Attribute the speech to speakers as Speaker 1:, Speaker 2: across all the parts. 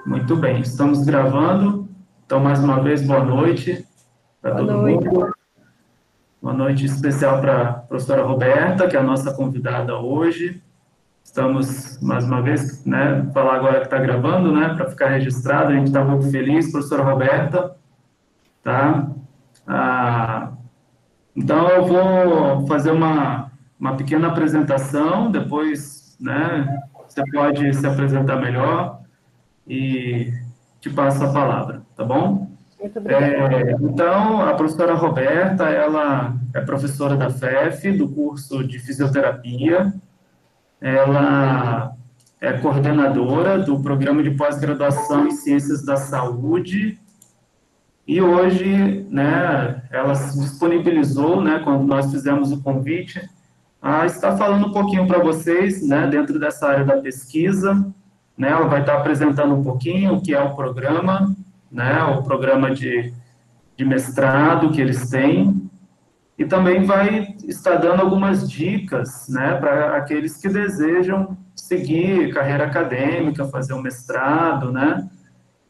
Speaker 1: Muito bem, estamos gravando. Então, mais uma vez, boa noite para todo mundo. Boa noite especial para a professora Roberta, que é a nossa convidada hoje. Estamos, mais uma vez, falar agora que está gravando, para ficar registrado. A gente está muito feliz, professora Roberta. Tá? Então, eu vou fazer uma pequena apresentação, depois, você pode se apresentar melhor e te passo a palavra, tá bom?
Speaker 2: Muito obrigada.
Speaker 1: Então, a professora Roberta, ela é professora da FEF, do curso de fisioterapia. Ela é coordenadora do programa de pós-graduação em Ciências da Saúde. E hoje, ela se disponibilizou, quando nós fizemos o convite, a estar falando um pouquinho para vocês, dentro dessa área da pesquisa. Ela vai estar apresentando um pouquinho o que é o programa, o programa de mestrado que eles têm, e também vai estar dando algumas dicas, para aqueles que desejam seguir carreira acadêmica, fazer um mestrado,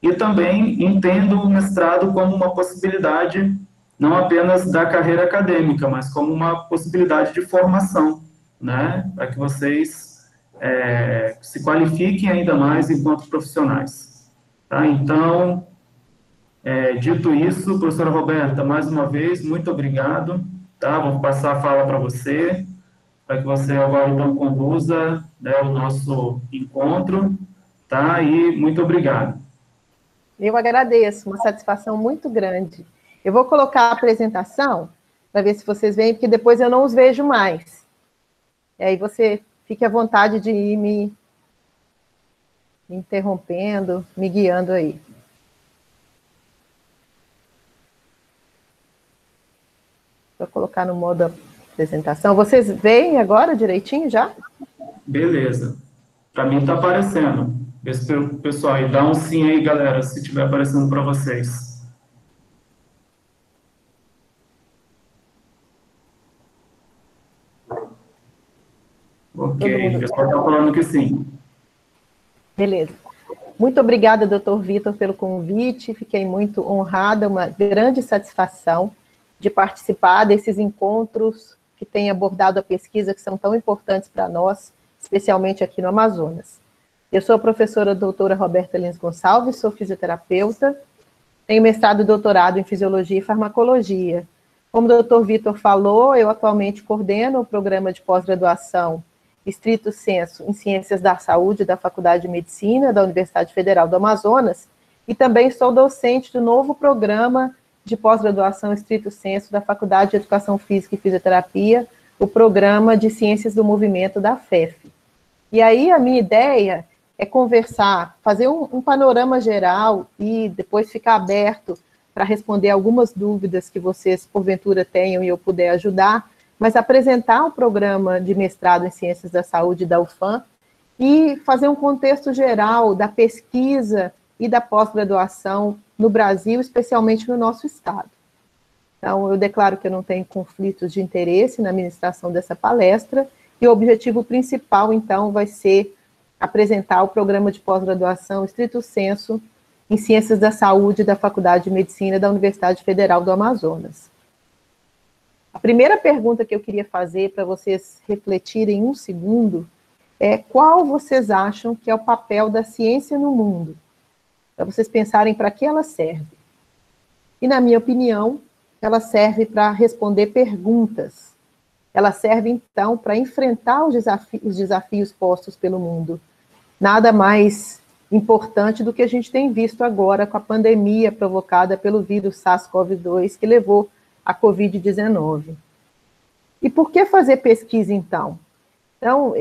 Speaker 1: e também entendo o mestrado como uma possibilidade não apenas da carreira acadêmica, mas como uma possibilidade de formação, para que vocês se qualifiquem ainda mais enquanto profissionais. Tá? Então, dito isso, professora Roberta, mais uma vez, muito obrigado. Tá? Vou passar a fala para você, para que você agora então conduza o nosso encontro. Tá? E muito obrigado.
Speaker 2: Eu agradeço, uma satisfação muito grande. Eu vou colocar a apresentação, para ver se vocês veem, porque depois eu não os vejo mais. E aí você fique à vontade de ir me interrompendo, me guiando aí. Vou colocar no modo apresentação. Vocês veem agora direitinho já?
Speaker 1: Beleza. Para mim está aparecendo. Pessoal, e dá um sim aí, galera, se estiver aparecendo para vocês. Ok, o pessoal está falando que sim.
Speaker 2: Beleza. Muito obrigada, doutor Vitor, pelo convite. Fiquei muito honrada, uma grande satisfação de participar desses encontros que têm abordado a pesquisa, que são tão importantes para nós, especialmente aqui no Amazonas. Eu sou a professora doutora Roberta Lins Gonçalves, sou fisioterapeuta, tenho mestrado e doutorado em Fisiologia e Farmacologia. Como o doutor Vitor falou, eu atualmente coordeno o programa de pós-graduação estrito sensu em Ciências da Saúde da Faculdade de Medicina da Universidade Federal do Amazonas e também sou docente do novo programa de pós-graduação estrito sensu da Faculdade de Educação Física e Fisioterapia, o programa de Ciências do Movimento da FEF. E aí a minha ideia é conversar, fazer um panorama geral e depois ficar aberto para responder algumas dúvidas que vocês, porventura, tenham e eu puder ajudar, mas apresentar o programa de mestrado em Ciências da Saúde da UFAM e fazer um contexto geral da pesquisa e da pós-graduação no Brasil, especialmente no nosso estado. Então, eu declaro que eu não tenho conflitos de interesse na ministração dessa palestra e o objetivo principal, então, vai ser apresentar o programa de pós-graduação estrito sensu em Ciências da Saúde da Faculdade de Medicina da Universidade Federal do Amazonas. A primeira pergunta que eu queria fazer para vocês refletirem um segundo é qual vocês acham que é o papel da ciência no mundo? Para vocês pensarem para que ela serve. E, na minha opinião, ela serve para responder perguntas. Ela serve, então, para enfrentar os desafios postos pelo mundo. Nada mais importante do que a gente tem visto agora com a pandemia provocada pelo vírus SARS-CoV-2, que levou a Covid-19. E por que fazer pesquisa, então? Então,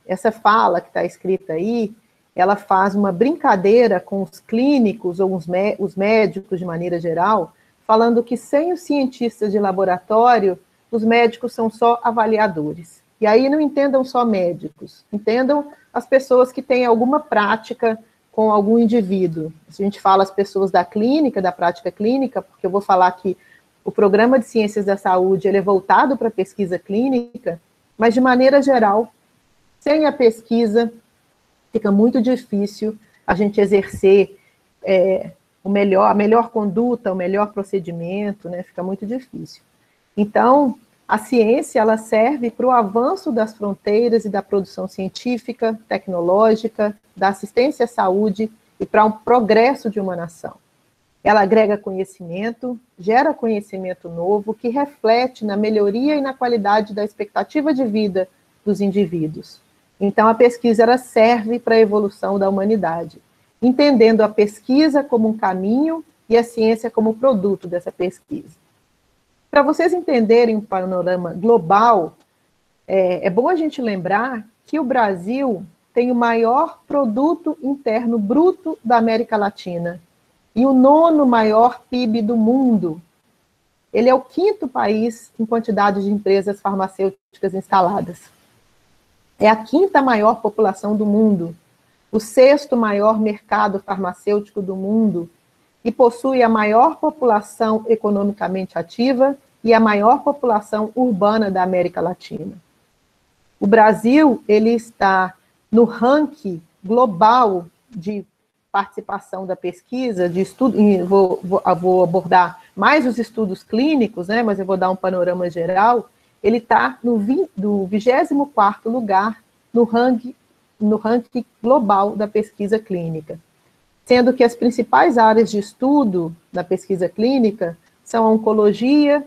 Speaker 2: essa fala que está escrita aí, ela faz uma brincadeira com os clínicos ou os médicos, de maneira geral, falando que sem os cientistas de laboratório, os médicos são só avaliadores. E aí não entendam só médicos, entendam as pessoas que têm alguma prática com algum indivíduo. A gente fala as pessoas da clínica, da prática clínica, porque eu vou falar que o programa de Ciências da Saúde ele é voltado para a pesquisa clínica, mas de maneira geral, sem a pesquisa, fica muito difícil a gente exercer a melhor conduta, o melhor procedimento, né? Fica muito difícil. Então, a ciência, ela serve para o avanço das fronteiras e da produção científica, tecnológica, da assistência à saúde e para um progresso de uma nação. Ela agrega conhecimento, gera conhecimento novo, que reflete na melhoria e na qualidade da expectativa de vida dos indivíduos. Então, a pesquisa ela serve para a evolução da humanidade, entendendo a pesquisa como um caminho e a ciência como produto dessa pesquisa. Para vocês entenderem um panorama global, é bom a gente lembrar que o Brasil tem o maior produto interno bruto da América Latina e o 9º maior PIB do mundo. Ele é o 5º país em quantidade de empresas farmacêuticas instaladas. É a 5ª maior população do mundo, o 6º maior mercado farmacêutico do mundo e possui a maior população economicamente ativa e a maior população urbana da América Latina. O Brasil, ele está no ranking global de participação da pesquisa, de estudo, vou abordar mais os estudos clínicos, né, mas eu vou dar um panorama geral. Ele está no 24º lugar no ranking global da pesquisa clínica, sendo que as principais áreas de estudo da pesquisa clínica são a oncologia,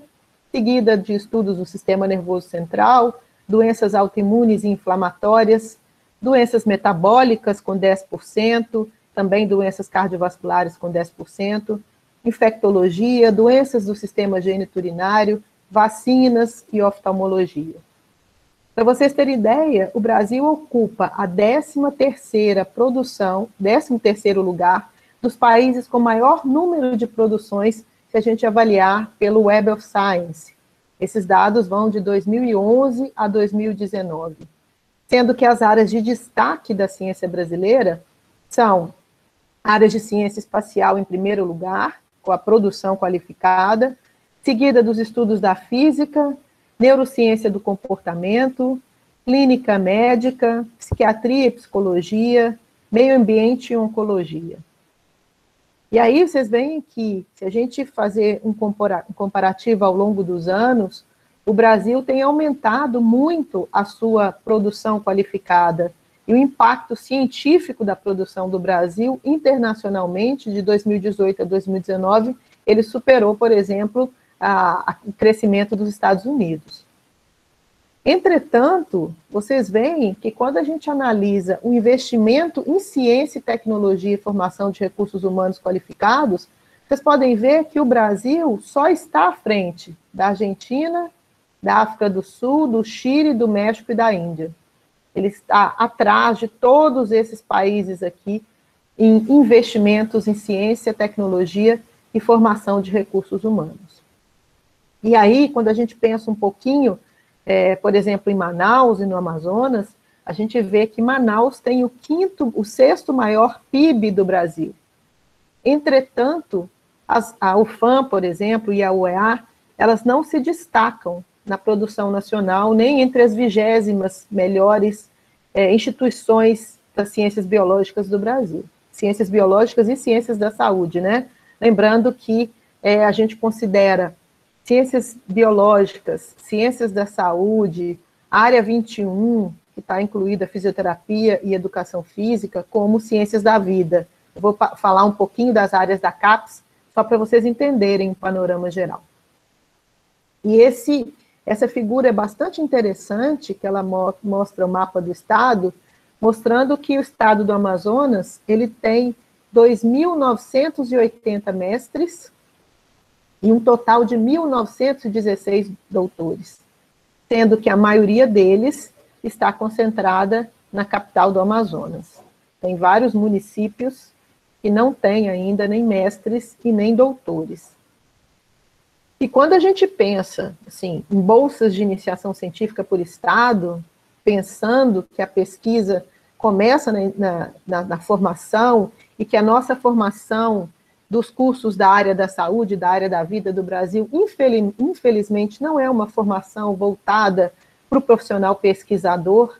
Speaker 2: seguida de estudos do sistema nervoso central, doenças autoimunes e inflamatórias, doenças metabólicas com 10%, também doenças cardiovasculares com 10%, infectologia, doenças do sistema geniturinário, vacinas e oftalmologia. Para vocês terem ideia, o Brasil ocupa a 13º lugar dos países com maior número de produções, se a gente avaliar pelo Web of Science. Esses dados vão de 2011 a 2019. Sendo que as áreas de destaque da ciência brasileira são áreas de ciência espacial em primeiro lugar, com a produção qualificada, seguida dos estudos da física, neurociência do comportamento, clínica médica, psiquiatria e psicologia, meio ambiente e oncologia. E aí vocês veem que, se a gente fazer um comparativo ao longo dos anos, o Brasil tem aumentado muito a sua produção qualificada e o impacto científico da produção do Brasil internacionalmente, de 2018 a 2019, ele superou, por exemplo, o crescimento dos Estados Unidos. Entretanto, vocês veem que quando a gente analisa o investimento em ciência, tecnologia e formação de recursos humanos qualificados, vocês podem ver que o Brasil só está à frente da Argentina, da África do Sul, do Chile, do México e da Índia. Ele está atrás de todos esses países aqui em investimentos em ciência, tecnologia e formação de recursos humanos. E aí, quando a gente pensa um pouquinho, por exemplo, em Manaus e no Amazonas, a gente vê que Manaus tem o 6º maior PIB do Brasil. Entretanto, a UFAM, por exemplo, e a UEA, elas não se destacam na produção nacional, nem entre as 20º melhores instituições das ciências biológicas do Brasil. Ciências biológicas e ciências da saúde, né? Lembrando que a gente considera ciências biológicas, ciências da saúde, área 21, que está incluída fisioterapia e educação física, como ciências da vida. Eu vou falar um pouquinho das áreas da CAPES, só para vocês entenderem o panorama geral. E essa figura é bastante interessante, que ela mostra o mapa do estado, mostrando que o estado do Amazonas, ele tem 2.980 mestres e um total de 1.916 doutores, sendo que a maioria deles está concentrada na capital do Amazonas. Tem vários municípios que não têm ainda nem mestres e nem doutores. E quando a gente pensa assim, em bolsas de iniciação científica por estado, pensando que a pesquisa começa na formação e que a nossa formação dos cursos da área da saúde, da área da vida do Brasil, infelizmente não é uma formação voltada para o profissional pesquisador.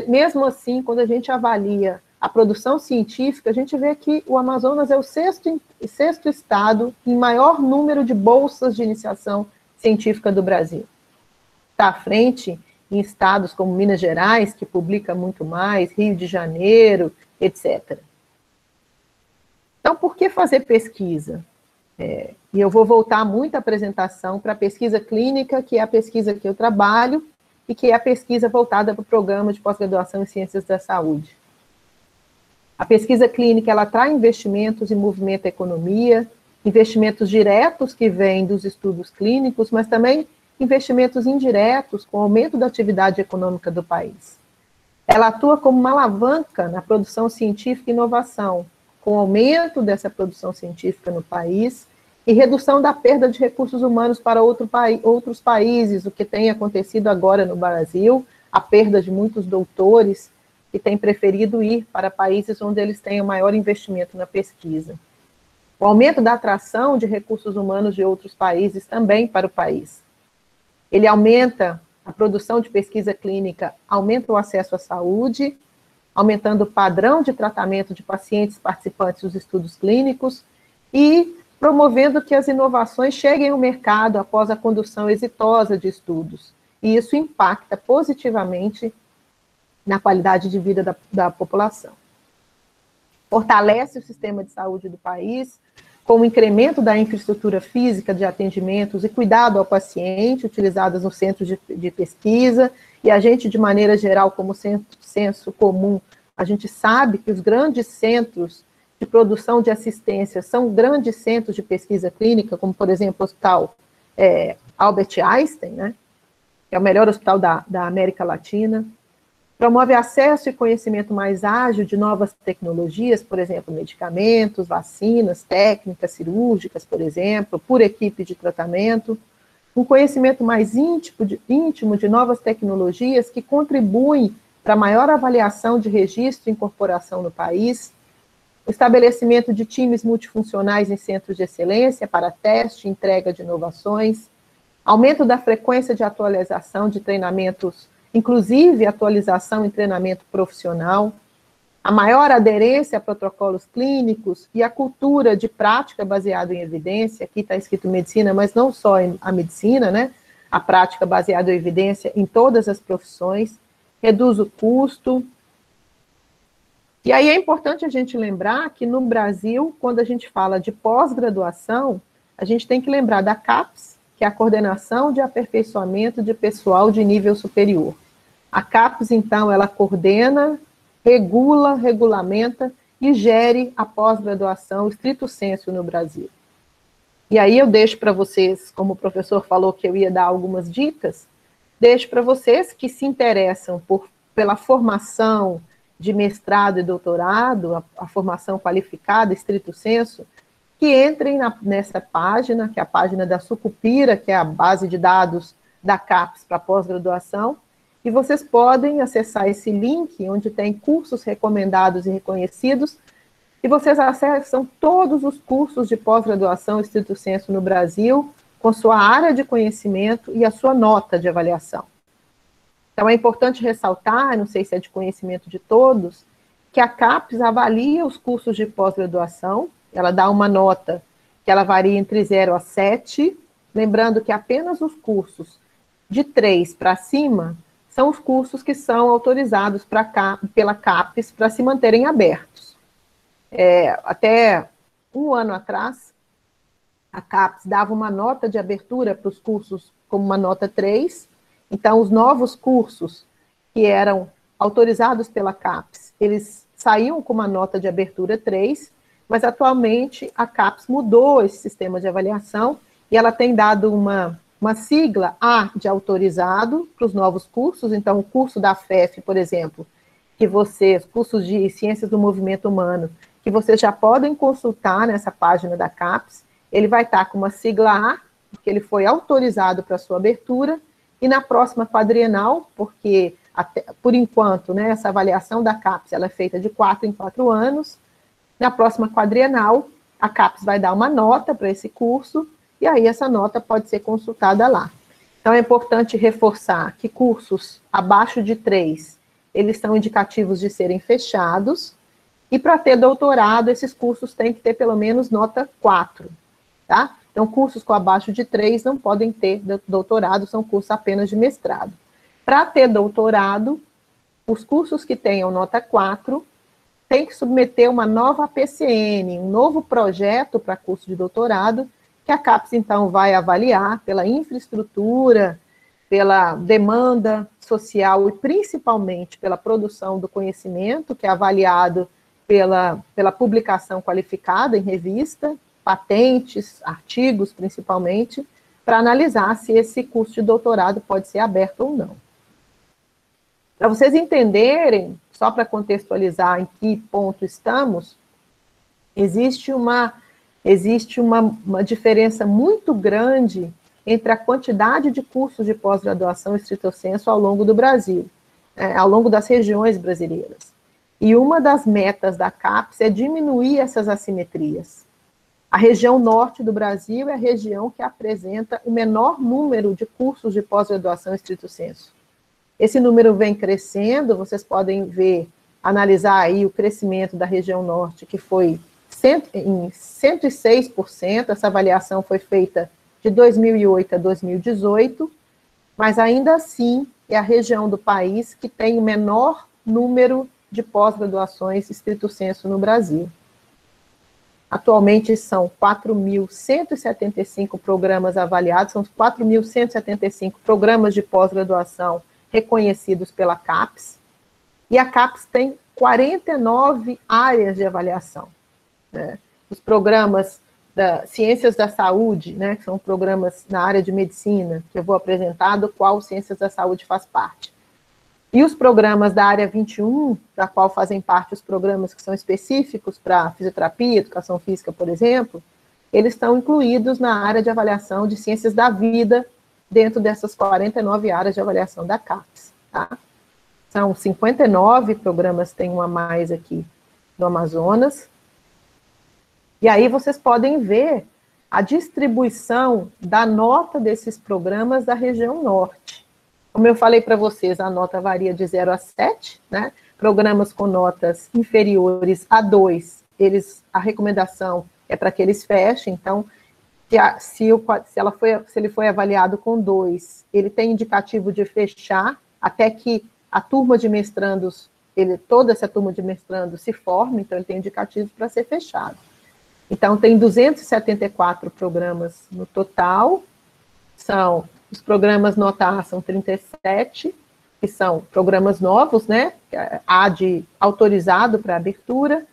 Speaker 2: Mesmo assim, quando a gente avalia a produção científica, a gente vê que o Amazonas é o sexto estado em maior número de bolsas de iniciação científica do Brasil. Está à frente em estados como Minas Gerais, que publica muito mais, Rio de Janeiro, etc. Então, por que fazer pesquisa? E eu vou voltar muito a apresentação para a pesquisa clínica, que é a pesquisa que eu trabalho, e que é a pesquisa voltada para o programa de pós-graduação em Ciências da Saúde. A pesquisa clínica, ela traz investimentos e movimenta a economia, investimentos diretos que vêm dos estudos clínicos, mas também investimentos indiretos com o aumento da atividade econômica do país. Ela atua como uma alavanca na produção científica e inovação, com o aumento dessa produção científica no país e redução da perda de recursos humanos para outros países, o que tem acontecido agora no Brasil, a perda de muitos doutores que têm preferido ir para países onde eles têm o maior investimento na pesquisa. O aumento da atração de recursos humanos de outros países também para o país. Ele aumenta a produção de pesquisa clínica, aumenta o acesso à saúde, aumentando o padrão de tratamento de pacientes participantes dos estudos clínicos e promovendo que as inovações cheguem ao mercado após a condução exitosa de estudos. E isso impacta positivamente na qualidade de vida da população. Fortalece o sistema de saúde do país, com o incremento da infraestrutura física de atendimentos e cuidado ao paciente, utilizadas no centro de pesquisa, e a gente, de maneira geral, como senso comum, a gente sabe que os grandes centros de produção de assistência são grandes centros de pesquisa clínica, como, por exemplo, o Hospital Albert Einstein, né, que é o melhor hospital da América Latina. Promove acesso e conhecimento mais ágil de novas tecnologias, por exemplo, medicamentos, vacinas, técnicas cirúrgicas, por exemplo, por equipe de tratamento. Um conhecimento mais íntimo de novas tecnologias que contribuem para maior avaliação de registro e incorporação no país. O estabelecimento de times multifuncionais em centros de excelência para teste e entrega de inovações. Aumento da frequência de atualização de treinamentos, inclusive atualização em treinamento profissional, a maior aderência a protocolos clínicos e a cultura de prática baseada em evidência, aqui está escrito medicina, mas não só a medicina, né? A prática baseada em evidência em todas as profissões, reduz o custo. E aí é importante a gente lembrar que no Brasil, quando a gente fala de pós-graduação, a gente tem que lembrar da CAPES, que é a Coordenação de Aperfeiçoamento de Pessoal de Nível Superior. A CAPES, então, ela coordena, regula, regulamenta e gere a pós-graduação estrito sensu no Brasil. E aí eu deixo para vocês, como o professor falou que eu ia dar algumas dicas, deixo para vocês que se interessam pela formação de mestrado e doutorado, a formação qualificada, estrito sensu, que entrem nessa página, que é a página da Sucupira, que é a base de dados da CAPES para pós-graduação, e vocês podem acessar esse link, onde tem cursos recomendados e reconhecidos, e vocês acessam todos os cursos de pós-graduação estrito sensu no Brasil, com sua área de conhecimento e a sua nota de avaliação. Então, é importante ressaltar, não sei se é de conhecimento de todos, que a CAPES avalia os cursos de pós-graduação, ela dá uma nota que ela varia entre 0 a 7, lembrando que apenas os cursos de 3 para cima são os cursos que são autorizados pela CAPES para se manterem abertos. Até um ano atrás, a CAPES dava uma nota de abertura para os cursos como uma nota 3, então os novos cursos que eram autorizados pela CAPES, eles saíam com uma nota de abertura 3, mas atualmente a CAPES mudou esse sistema de avaliação e ela tem dado uma sigla A de autorizado para os novos cursos. Então o curso da FEF, por exemplo, cursos de Ciências do Movimento Humano, que vocês já podem consultar nessa página da CAPES, ele vai estar com uma sigla A, porque ele foi autorizado para sua abertura, e na próxima quadrienal, porque por enquanto, né, essa avaliação da CAPES ela é feita de 4 em 4 anos, na próxima quadrienal, a CAPES vai dar uma nota para esse curso, e aí essa nota pode ser consultada lá. Então é importante reforçar que cursos abaixo de 3, eles são indicativos de serem fechados, E para ter doutorado, esses cursos têm que ter pelo menos nota 4, tá? Então, cursos com abaixo de 3 não podem ter doutorado, são cursos apenas de mestrado. Para ter doutorado, os cursos que tenham nota 4 têm que submeter uma nova PCN, um novo projeto para curso de doutorado, que a CAPES, então, vai avaliar pela infraestrutura, pela demanda social e principalmente pela produção do conhecimento, que é avaliado pela publicação qualificada em revista, patentes, artigos principalmente, para analisar se esse curso de doutorado pode ser aberto ou não. Para vocês entenderem, só para contextualizar em que ponto estamos, existe uma diferença muito grande entre a quantidade de cursos de pós-graduação estrito sensu ao longo do Brasil, ao longo das regiões brasileiras. E uma das metas da CAPES é diminuir essas assimetrias. A região norte do Brasil é a região que apresenta o menor número de cursos de pós-graduação estrito sensu. Esse número vem crescendo, vocês podem ver, analisar aí o crescimento da região norte, que foi em 106%, essa avaliação foi feita de 2008 a 2018, mas ainda assim é a região do país que tem o menor número de pós-graduações estrito sensu no Brasil. Atualmente são 4.175 programas avaliados, são 4.175 programas de pós-graduação reconhecidos pela CAPES, e a CAPES tem 49 áreas de avaliação, né? Os programas da Ciências da Saúde, né, que são programas na área de medicina, que eu vou apresentar, do qual Ciências da Saúde faz parte. E os programas da área 21, da qual fazem parte os programas que são específicos para fisioterapia, educação física, por exemplo, eles estão incluídos na área de avaliação de ciências da vida, dentro dessas 49 áreas de avaliação da CAPES. Tá? São 59 programas, tem um a mais aqui no Amazonas. E aí vocês podem ver a distribuição da nota desses programas da região norte. Como eu falei para vocês, a nota varia de 0 a 7, né? Programas com notas inferiores a 2, a recomendação é para que eles fechem. Então, se ele foi avaliado com 2, ele tem indicativo de fechar, até que a turma de mestrandos, toda essa turma de mestrandos se forme, então ele tem indicativo para ser fechado. Então, tem 274 programas no total, os programas nota A são 37, que são programas novos, né? A de autorizado para abertura.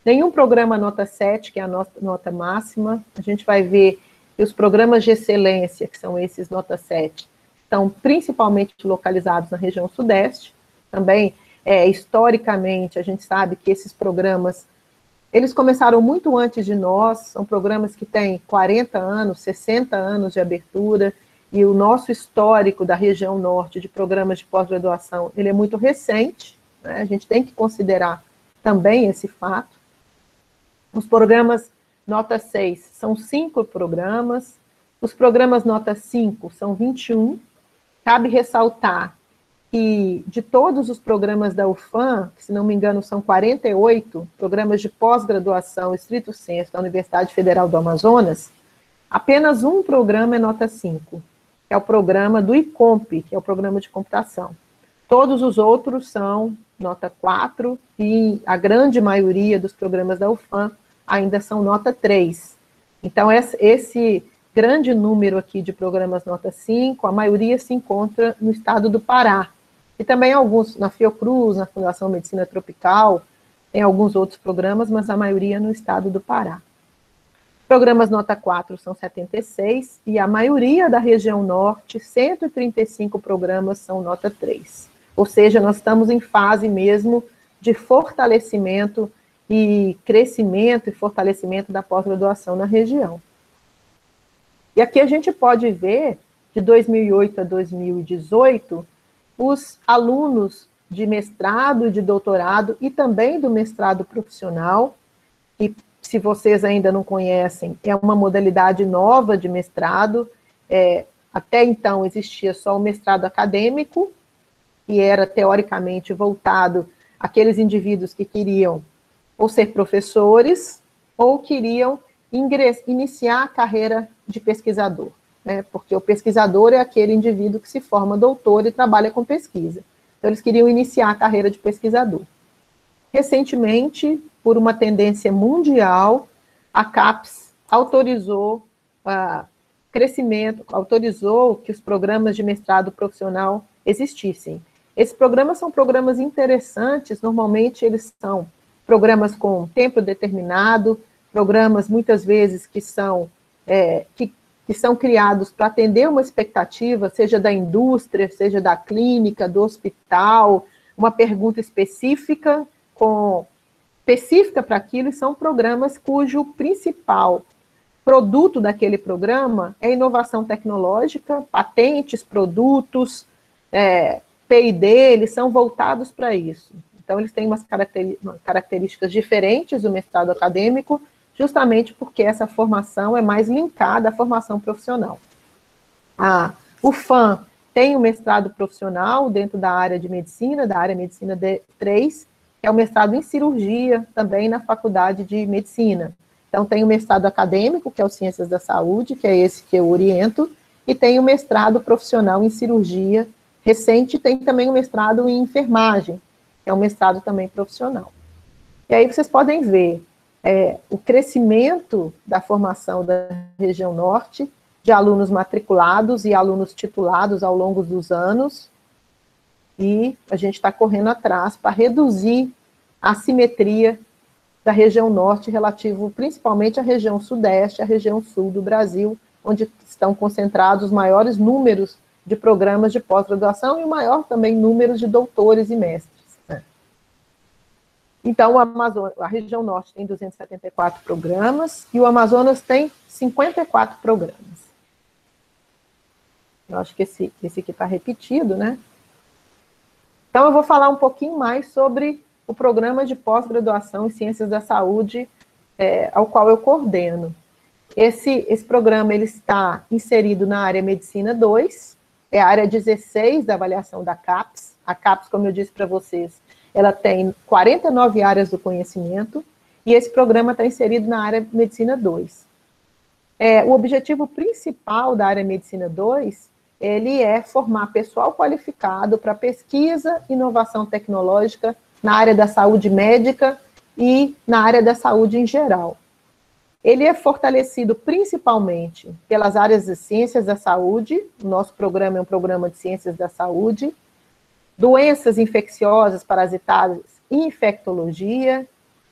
Speaker 2: Nenhum programa nota 7, que é a nota máxima. A gente vai ver que os programas de excelência, que são esses nota 7, estão principalmente localizados na região sudeste. Também, historicamente, a gente sabe que esses programas, eles começaram muito antes de nós, são programas que têm 40 anos, 60 anos de abertura, e o nosso histórico da região norte de programas de pós-graduação, ele é muito recente, né? A gente tem que considerar também esse fato. Os programas nota 6 são 5 programas, os programas nota 5 são 21. Cabe ressaltar que de todos os programas da UFAM, que se não me engano são 48 programas de pós-graduação estrito sensu da Universidade Federal do Amazonas, apenas um programa é nota 5, que é o programa do ICOMP, que é o programa de computação. Todos os outros são nota 4 e a grande maioria dos programas da UFAM ainda são nota 3. Então, esse grande número aqui de programas nota 5, a maioria se encontra no estado do Pará. E também alguns na Fiocruz, na Fundação Medicina Tropical, tem alguns outros programas, mas a maioria no estado do Pará. Programas nota 4 são 76, e a maioria da região norte, 135 programas são nota 3. Ou seja, nós estamos em fase mesmo de fortalecimento e crescimento e fortalecimento da pós-graduação na região. E aqui a gente pode ver, de 2008 a 2018, os alunos de mestrado e de doutorado, e também do mestrado profissional, e se vocês ainda não conhecem, é uma modalidade nova de mestrado. Até então existia só o mestrado acadêmico, que era teoricamente voltado àqueles indivíduos que queriam ou ser professores, ou queriam iniciar a carreira de pesquisador, né? Porque o pesquisador é aquele indivíduo que se forma doutor e trabalha com pesquisa. Então, eles queriam iniciar a carreira de pesquisador. Recentemente, por uma tendência mundial, a CAPES autorizou autorizou que os programas de mestrado profissional existissem. Esses programas são programas interessantes, normalmente eles são programas com tempo determinado, programas muitas vezes que são criados para atender uma expectativa, seja da indústria, seja da clínica, do hospital, uma pergunta específica para aquilo, e são programas cujo principal produto daquele programa é inovação tecnológica, patentes, produtos, P&D, eles são voltados para isso. Então, eles têm umas características diferentes do mestrado acadêmico, justamente porque essa formação é mais linkada à formação profissional. O FAM tem o mestrado profissional dentro da área de medicina, da área Medicina 3, que é o mestrado em cirurgia, também na Faculdade de Medicina. Então, tem o mestrado acadêmico, que é o Ciências da Saúde, que é esse que eu oriento, e tem o mestrado profissional em cirurgia recente, tem também o mestrado em enfermagem, que é um mestrado também profissional. E aí vocês podem ver o crescimento da formação da região norte, de alunos matriculados e alunos titulados ao longo dos anos, e a gente está correndo atrás para reduzir a assimetria da região norte, relativo principalmente à região sudeste, à região sul do Brasil, onde estão concentrados os maiores números de programas de pós-graduação e o maior também número de doutores e mestres, né? Então, a região norte tem 274 programas e o Amazonas tem 54 programas. Eu acho que esse aqui está repetido, né? Então, eu vou falar um pouquinho mais sobre o programa de pós-graduação em Ciências da Saúde, ao qual eu coordeno. Esse programa ele está inserido na área Medicina 2, é a área 16 da avaliação da CAPES. A CAPES, como eu disse para vocês, ela tem 49 áreas do conhecimento, e esse programa está inserido na área Medicina 2. O objetivo principal da área Medicina 2, ele é formar pessoal qualificado para pesquisa e inovação tecnológica na área da saúde médica e na área da saúde em geral. Ele é fortalecido principalmente pelas áreas de ciências da saúde, o nosso programa é um programa de ciências da saúde, doenças infecciosas, parasitárias e infectologia,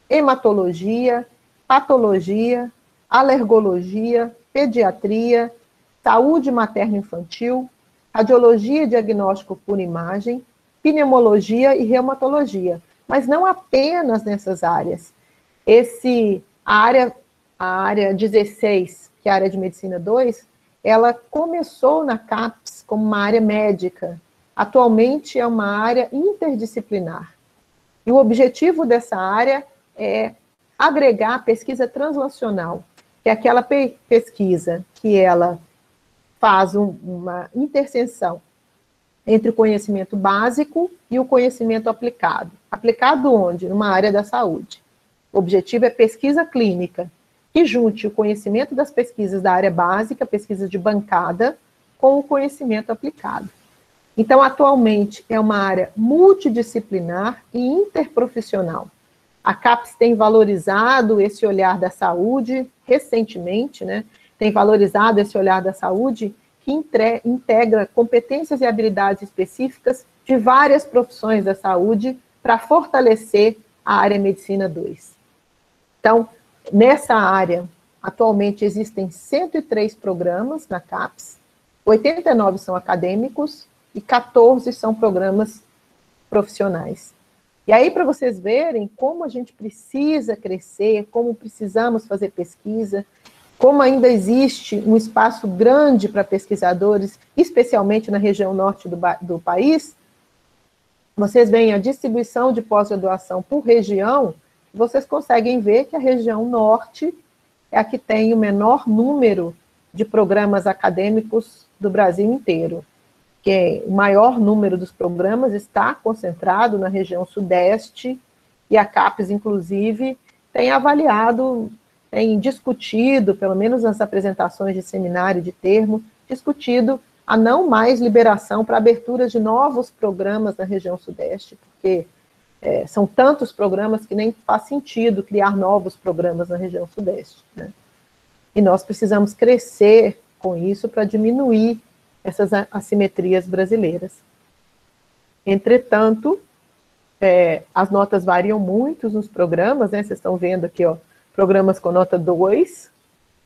Speaker 2: hematologia, patologia, alergologia, pediatria, saúde materno-infantil, radiologia e diagnóstico por imagem, pneumologia e reumatologia, mas não apenas nessas áreas. A área 16, que é a área de Medicina 2, ela começou na CAPES como uma área médica, atualmente é uma área interdisciplinar. E o objetivo dessa área é agregar pesquisa translacional, que é aquela pesquisa que ela faz uma interseção entre o conhecimento básico e o conhecimento aplicado. Aplicado onde? Numa área da saúde. O objetivo é pesquisa clínica, que junte o conhecimento das pesquisas da área básica, pesquisas de bancada, com o conhecimento aplicado. Então, atualmente, é uma área multidisciplinar e interprofissional. A CAPES tem valorizado esse olhar da saúde, recentemente, né? Tem valorizado esse olhar da saúde que integra competências e habilidades específicas de várias profissões da saúde para fortalecer a área Medicina 2. Então, nessa área, atualmente existem 103 programas na CAPES, 89 são acadêmicos e 14 são programas profissionais. E aí, para vocês verem como a gente precisa crescer, como precisamos fazer pesquisa, como ainda existe um espaço grande para pesquisadores, especialmente na região norte do país, vocês veem a distribuição de pós-graduação por região, vocês conseguem ver que a região norte é a que tem o menor número de programas acadêmicos do Brasil inteiro, que o maior número dos programas está concentrado na região sudeste e a CAPES, inclusive, tem avaliado, tem discutido, pelo menos nas apresentações de seminário de termo, discutido a não mais liberação para abertura de novos programas na região sudeste, porque são tantos programas que nem faz sentido criar novos programas na região sudeste, né? E nós precisamos crescer com isso para diminuir essas assimetrias brasileiras. Entretanto, as notas variam muito nos programas, né? Vocês estão vendo aqui, ó, programas com nota 2,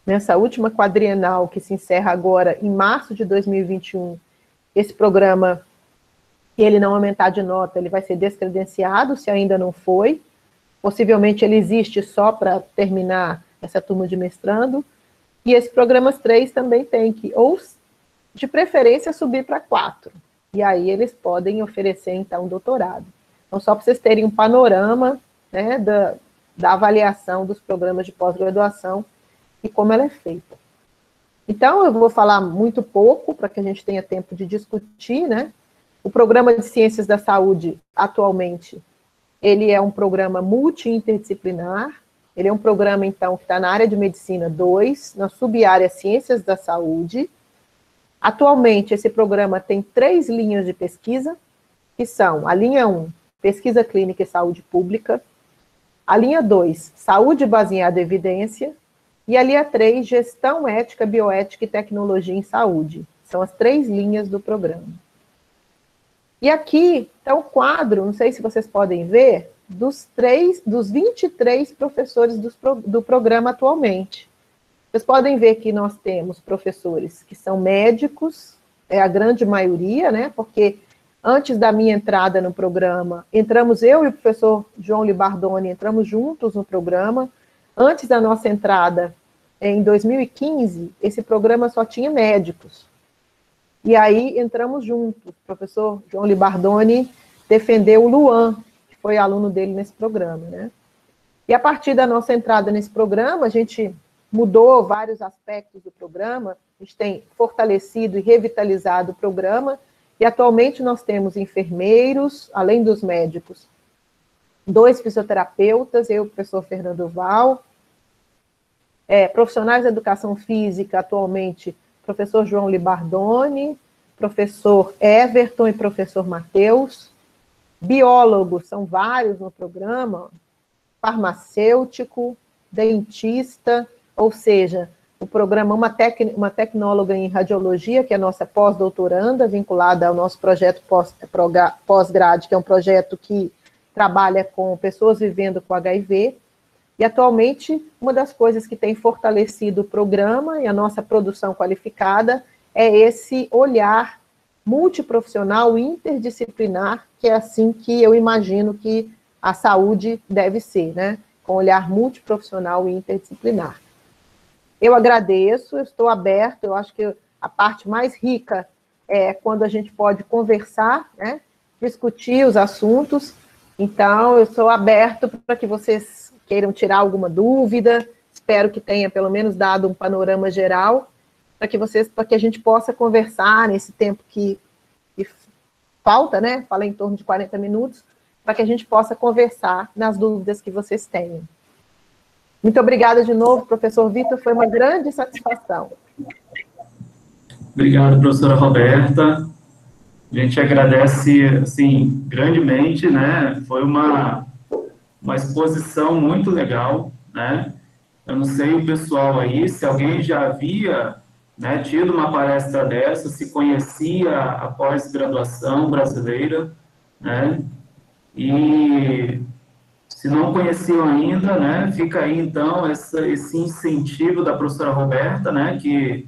Speaker 2: nessa última quadrienal que se encerra agora em março de 2021, esse programa, se ele não aumentar de nota, ele vai ser descredenciado, se ainda não foi. Possivelmente ele existe só para terminar essa turma de mestrando. E esse programas 3 também tem que, ou de preferência, subir para 4. E aí eles podem oferecer, então, doutorado. Então, só para vocês terem um panorama, né, da avaliação dos programas de pós-graduação e como ela é feita. Então, eu vou falar muito pouco, para que a gente tenha tempo de discutir, né? O Programa de Ciências da Saúde, atualmente, ele é um programa multi-interdisciplinar. Ele é um programa, então, que está na área de Medicina 2, na sub-área Ciências da Saúde. Atualmente, esse programa tem 3 linhas de pesquisa, que são a linha 1, Pesquisa Clínica e Saúde Pública, a linha 2, Saúde Baseada em Evidência, e a linha 3, Gestão Ética, Bioética e Tecnologia em Saúde. São as 3 linhas do programa. E aqui está o quadro, não sei se vocês podem ver, dos 23 professores do programa atualmente. Vocês podem ver que nós temos professores que são médicos, é a grande maioria, né? Porque antes da minha entrada no programa, entramos eu e o professor João Libardoni, entramos juntos no programa. Antes da nossa entrada, em 2015, esse programa só tinha médicos. E aí entramos juntos. O professor João Libardoni defendeu o Luan, que foi aluno dele nesse programa, né? E a partir da nossa entrada nesse programa, a gente mudou vários aspectos do programa, a gente tem fortalecido e revitalizado o programa, e atualmente nós temos enfermeiros, além dos médicos, 2 fisioterapeutas, eu e o professor Fernando Val, profissionais da educação física, atualmente, professor João Libardoni, professor Everton e professor Matheus, biólogos, são vários no programa, farmacêutico, dentista, ou seja, o programa, uma tecnóloga em radiologia, que é a nossa pós-doutoranda, vinculada ao nosso projeto pós-grade, que é um projeto que trabalha com pessoas vivendo com HIV, e atualmente uma das coisas que tem fortalecido o programa e a nossa produção qualificada é esse olhar multiprofissional, interdisciplinar, que é assim que eu imagino que a saúde deve ser, né? Com olhar multiprofissional e interdisciplinar. Eu agradeço, eu estou aberto, eu acho que a parte mais rica é quando a gente pode conversar, né? Discutir os assuntos. Então, eu sou aberto para que vocês queiram tirar alguma dúvida, espero que tenha pelo menos dado um panorama geral, para que a gente possa conversar nesse tempo que falta, né? Falei em torno de 40 minutos, para que a gente possa conversar nas dúvidas que vocês tenham. Muito obrigada de novo, professor Vitor, foi uma grande satisfação.
Speaker 1: Obrigado, professora Roberta. A gente agradece, assim, grandemente, né? Foi uma exposição muito legal, né? Eu não sei o pessoal aí, se alguém já havia, né, tido uma palestra dessa, se conhecia a pós-graduação brasileira, né? E se não conheciam ainda, né, fica aí, então, esse incentivo da professora Roberta, né, que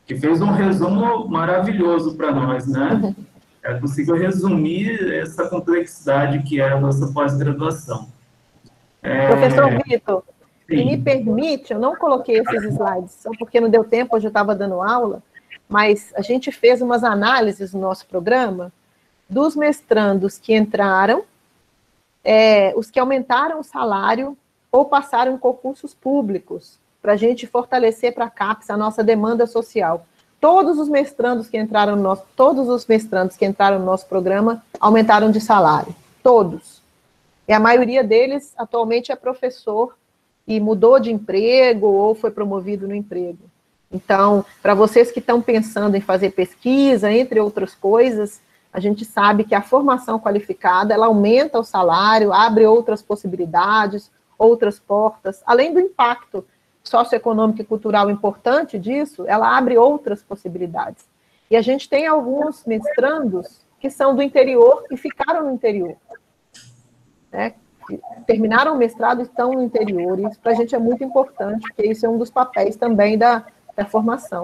Speaker 1: fez um resumo maravilhoso para nós, né? Ela conseguiu resumir essa complexidade que é a nossa pós-graduação.
Speaker 2: Professor Vitor,
Speaker 1: sim.
Speaker 2: se me permite, eu não coloquei esses slides, só porque não deu tempo, hoje eu estava dando aula, mas a gente fez umas análises no nosso programa dos mestrandos que entraram, os que aumentaram o salário ou passaram em concursos públicos, para a gente fortalecer para a CAPES a nossa demanda social. Todos os mestrandos que entraram no nosso programa aumentaram de salário, todos. E a maioria deles, atualmente, é professor e mudou de emprego ou foi promovido no emprego. Então, para vocês que estão pensando em fazer pesquisa, entre outras coisas, a gente sabe que a formação qualificada, ela aumenta o salário, abre outras possibilidades, outras portas, além do impacto socioeconômico e cultural importante disso, ela abre outras possibilidades. E a gente tem alguns mestrandos que são do interior e ficaram no interior, né? Terminaram o mestrado e estão no interior, e isso para a gente é muito importante, porque isso é um dos papéis também da formação.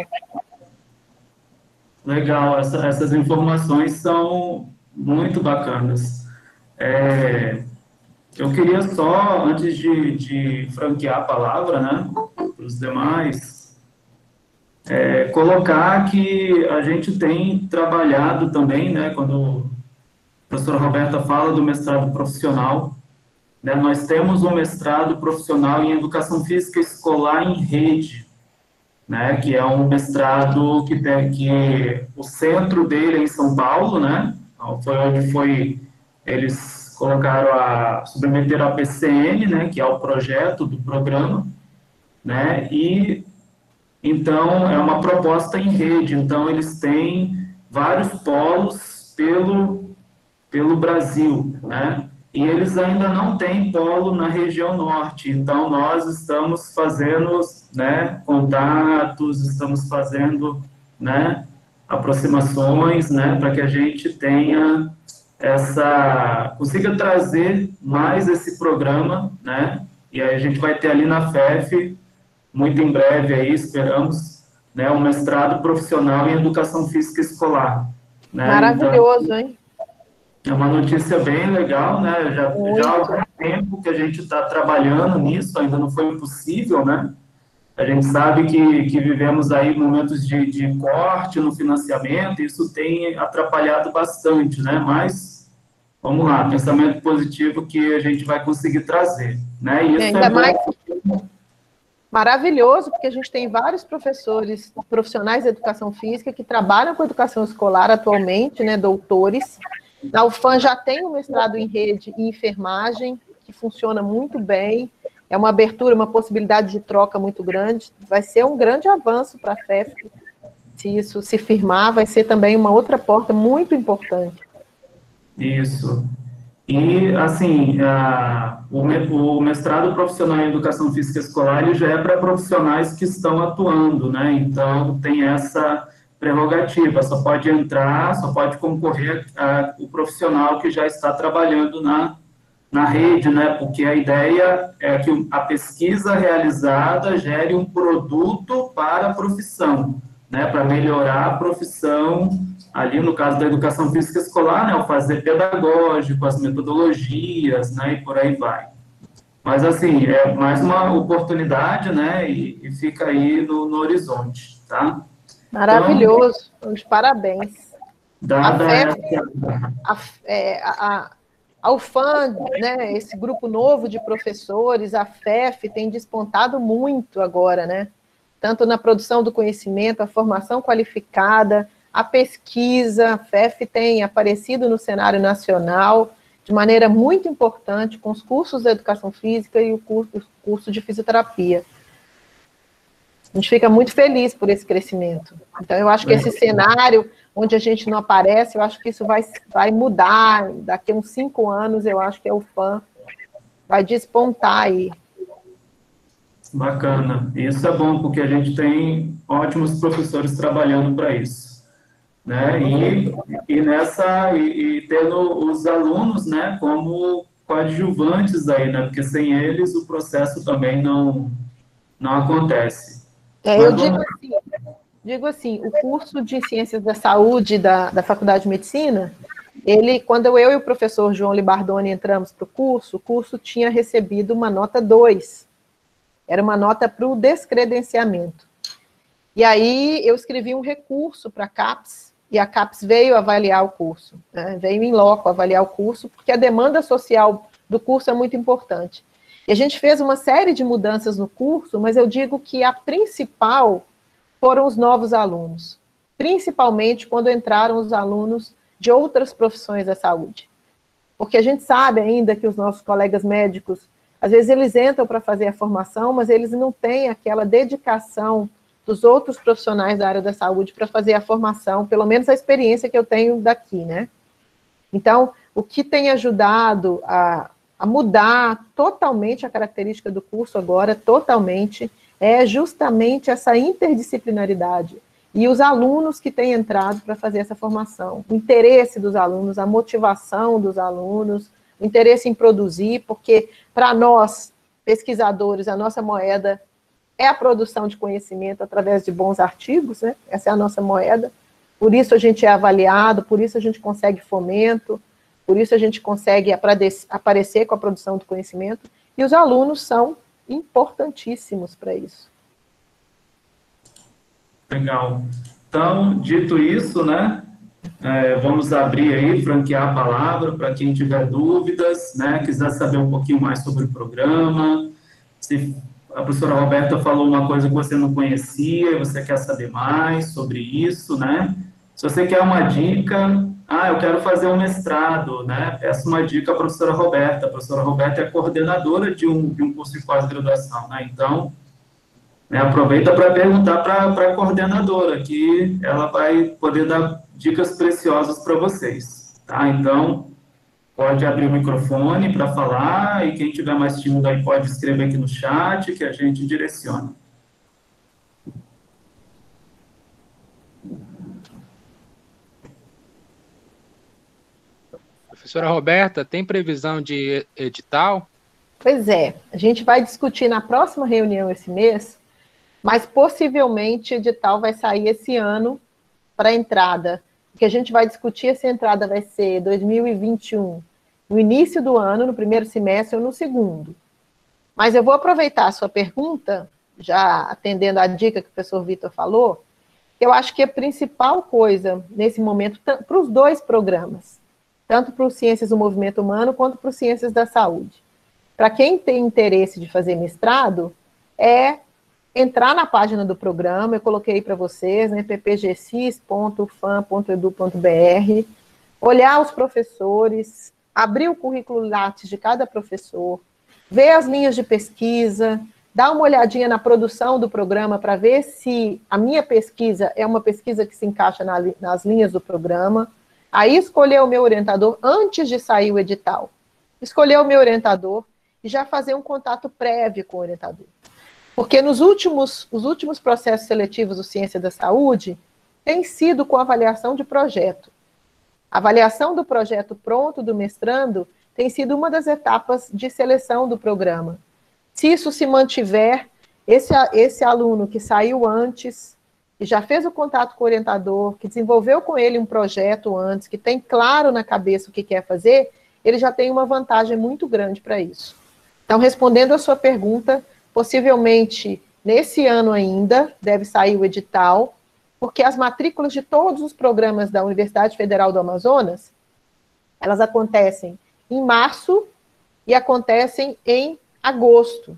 Speaker 1: Legal, essas informações são muito bacanas. Eu queria só, antes de franquear a palavra, né, para os demais, colocar que a gente tem trabalhado também, né, quando a professora Roberta fala do mestrado profissional, né, nós temos um mestrado profissional em Educação Física Escolar em Rede, né, que é um mestrado que o centro dele é em São Paulo, né, foi onde eles submeteram a PCN, né, que é o projeto do programa, né, e então é uma proposta em rede, então eles têm vários polos pelo Brasil, né, e eles ainda não têm polo na região norte, então nós estamos fazendo, né, contatos, estamos fazendo, né, aproximações, né, para que a gente consiga trazer mais esse programa, né, e aí a gente vai ter ali na FEF, muito em breve aí, esperamos, né, um mestrado profissional em Educação Física Escolar, né, então
Speaker 2: Maravilhoso, hein?
Speaker 1: é uma notícia bem legal, né? Já há algum tempo que a gente está trabalhando nisso, ainda não foi possível, né? A gente sabe que vivemos aí momentos de corte no financiamento, isso tem atrapalhado bastante, né? Mas, vamos lá, pensamento positivo que a gente vai conseguir trazer, né? E
Speaker 2: E
Speaker 1: isso
Speaker 2: ainda
Speaker 1: é
Speaker 2: mais
Speaker 1: bom.
Speaker 2: maravilhoso, porque a gente tem vários professores profissionais de educação física que trabalham com educação escolar atualmente, né, doutores. Na UFAM já tem um mestrado em rede e enfermagem, que funciona muito bem. É uma abertura, uma possibilidade de troca muito grande. Vai ser um grande avanço para a FEF. Se isso se firmar, vai ser também uma outra porta muito importante.
Speaker 1: Isso. E, assim, o mestrado profissional em Educação Física Escolar, ele já é para profissionais que estão atuando, né? Então, tem essa prerrogativa, só pode entrar, só pode concorrer o profissional que já está trabalhando na rede, né? Porque a ideia é que a pesquisa realizada gere um produto para a profissão, né? Para melhorar a profissão, ali no caso da educação física escolar, né? O fazer pedagógico, as metodologias, né? E por aí vai. Mas, assim, é mais uma oportunidade, né? E fica aí no horizonte, tá? Então,
Speaker 2: Maravilhoso. Os parabéns. A
Speaker 1: dada
Speaker 2: FEF,
Speaker 1: essa...
Speaker 2: a UFAM, né, esse grupo novo de professores, a FEF, tem despontado muito agora, né? Tanto na produção do conhecimento, a formação qualificada, a pesquisa, a FEF tem aparecido no cenário nacional de maneira muito importante com os cursos de educação física e o curso de fisioterapia. A gente fica muito feliz por esse crescimento. Então, eu acho que esse cenário onde a gente não aparece, eu acho que isso vai mudar. Daqui a uns 5 anos, eu acho que a UFAM vai despontar aí.
Speaker 1: Bacana. Isso é bom, porque a gente tem ótimos professores trabalhando para isso, né? E tendo os alunos, né, como coadjuvantes aí, né? Porque sem eles o processo também não acontece.
Speaker 2: Eu
Speaker 1: Mas vamos...
Speaker 2: digo assim, o curso de Ciências da Saúde da Faculdade de Medicina, quando eu e o professor João Libardoni entramos para o curso tinha recebido uma nota 2. Era uma nota para o descredenciamento. E aí eu escrevi um recurso para a CAPES, e a CAPES veio avaliar o curso, né? Veio em loco avaliar o curso, porque a demanda social do curso é muito importante. E a gente fez uma série de mudanças no curso, mas eu digo que a principal foram os novos alunos, principalmente quando entraram os alunos de outras profissões da saúde. porque a gente sabe ainda que os nossos colegas médicos, às vezes eles entram para fazer a formação, mas eles não têm aquela dedicação dos outros profissionais da área da saúde para fazer a formação, pelo menos a experiência que eu tenho daqui, né? Então, o que tem ajudado a mudar totalmente a característica do curso agora, totalmente, é justamente essa interdisciplinaridade. E os alunos que têm entrado para fazer essa formação, o interesse dos alunos, a motivação dos alunos, o interesse em produzir, porque para nós, pesquisadores, a nossa moeda é a produção de conhecimento através de bons artigos, né? Essa é a nossa moeda. Por isso a gente é avaliado, por isso a gente consegue fomento, por isso a gente consegue aparecer com a produção do conhecimento, e os alunos são importantíssimos para isso.
Speaker 1: Legal. Então, dito isso, né, vamos abrir aí, franquear a palavra para quem tiver dúvidas, né, quiser saber um pouquinho mais sobre o programa, se a professora Roberta falou uma coisa que você não conhecia, você quer saber mais sobre isso, né, se você quer uma dica, eu quero fazer um mestrado, né, peça uma dica à professora Roberta. A professora Roberta é coordenadora de um curso de pós-graduação, né, então, aproveita para perguntar para a coordenadora, que ela vai poder dar dicas preciosas para vocês, tá? Então, pode abrir o microfone para falar, e quem tiver mais tímido aí pode escrever aqui no chat, que a gente direciona.
Speaker 3: Professora Roberta, tem previsão de edital?
Speaker 2: Pois é, a gente vai discutir na próxima reunião esse mês, mas possivelmente o edital vai sair esse ano para entrada. O que a gente vai discutir, essa entrada vai ser 2021, no início do ano, no primeiro semestre ou no segundo. Mas eu vou aproveitar a sua pergunta, já atendendo a dica que o professor Vitor falou, que eu acho que a principal coisa nesse momento, para os dois programas, tanto para o Ciências do Movimento Humano quanto para o Ciências da Saúde, para quem tem interesse de fazer mestrado, é entrar na página do programa, eu coloquei para vocês, né, ppgcis.ufam.edu.br, olhar os professores, abrir o currículo Lattes de cada professor, ver as linhas de pesquisa, dar uma olhadinha na produção do programa para ver se a minha pesquisa é uma pesquisa que se encaixa nas linhas do programa, aí escolher o meu orientador antes de sair o edital, escolher o meu orientador e já fazer um contato prévio com o orientador. Porque os últimos processos seletivos do Ciência da Saúde têm sido com avaliação de projeto. A avaliação do projeto pronto do mestrando tem sido uma das etapas de seleção do programa. Se isso se mantiver, esse aluno que saiu antes, que já fez o contato com o orientador, que desenvolveu com ele um projeto antes, que tem claro na cabeça o que quer fazer, ele já tem uma vantagem muito grande para isso. Então, respondendo a sua pergunta, possivelmente, nesse ano ainda, deve sair o edital, porque as matrículas de todos os programas da Universidade Federal do Amazonas, elas acontecem em março e acontecem em agosto.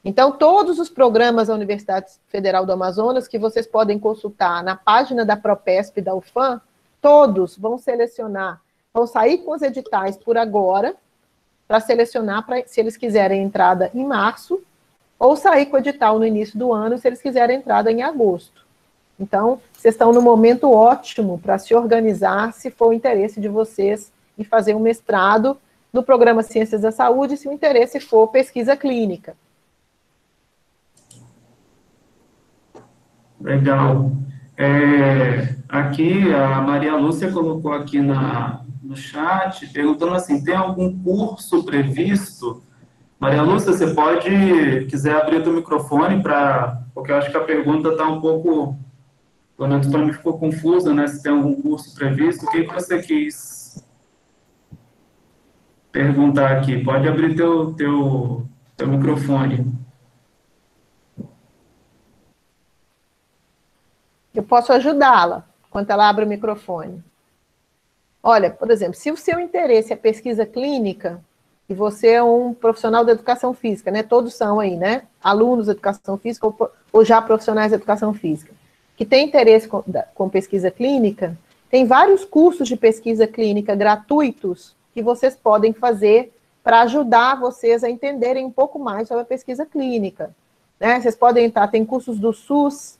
Speaker 2: Então, todos os programas da Universidade Federal do Amazonas, que vocês podem consultar na página da Propesp da UFAM, todos vão sair com os editais por agora, para selecionar se eles quiserem entrada em março, ou sair com o edital no início do ano, se eles quiserem entrada em agosto. Então, vocês estão no momento ótimo para se organizar, se for o interesse de vocês em fazer um mestrado no programa Ciências da Saúde, se o interesse for pesquisa clínica.
Speaker 1: Legal. Aqui, a Maria Lúcia colocou aqui no chat, perguntando assim, tem algum curso previsto? Maria Lúcia, você quiser abrir o microfone, porque eu acho que a pergunta está um pouco, pelo menos para mim ficou confusa, né? Se tem algum curso previsto, o que você quis perguntar aqui? Pode abrir teu microfone.
Speaker 2: Eu posso ajudá-la, enquanto ela abre o microfone. Olha, por exemplo, se o seu interesse é pesquisa clínica, e você é um profissional da educação física, né? Todos são aí, né? Alunos da educação física ou já profissionais da educação física, que tem interesse com pesquisa clínica, tem vários cursos de pesquisa clínica gratuitos que vocês podem fazer para ajudar vocês a entenderem um pouco mais sobre a pesquisa clínica. Né? Vocês podem entrar, tem cursos do SUS,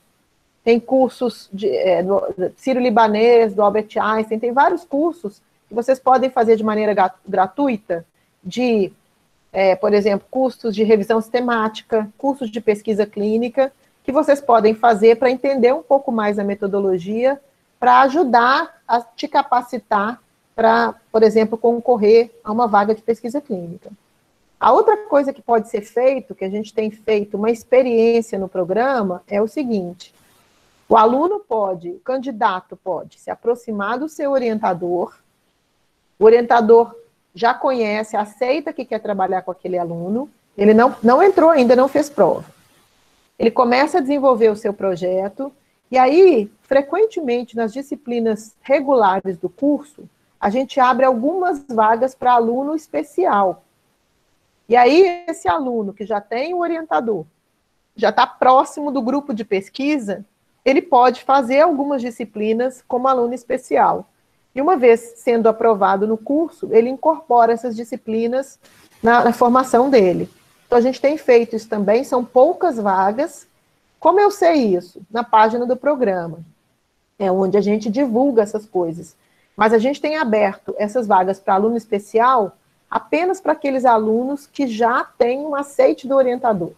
Speaker 2: tem cursos do Sírio-Libanês, do Albert Einstein, tem vários cursos que vocês podem fazer de maneira gratuita, por exemplo, cursos de revisão sistemática, cursos de pesquisa clínica, que vocês podem fazer para entender um pouco mais a metodologia, para ajudar a te capacitar para, por exemplo, concorrer a uma vaga de pesquisa clínica. A outra coisa que pode ser feito, que a gente tem feito uma experiência no programa, é o seguinte: o aluno pode, o candidato pode se aproximar do seu orientador, o orientador já conhece, aceita que quer trabalhar com aquele aluno, ele não entrou ainda, não fez prova. Ele começa a desenvolver o seu projeto, e aí, frequentemente, nas disciplinas regulares do curso, a gente abre algumas vagas para aluno especial. E aí, esse aluno que já tem o orientador, já está próximo do grupo de pesquisa, ele pode fazer algumas disciplinas como aluno especial. E uma vez sendo aprovado no curso, ele incorpora essas disciplinas na formação dele. Então, a gente tem feito isso também, são poucas vagas. Como eu sei isso? Na página do programa. É onde a gente divulga essas coisas. Mas a gente tem aberto essas vagas para aluno especial apenas para aqueles alunos que já têm um aceite do orientador.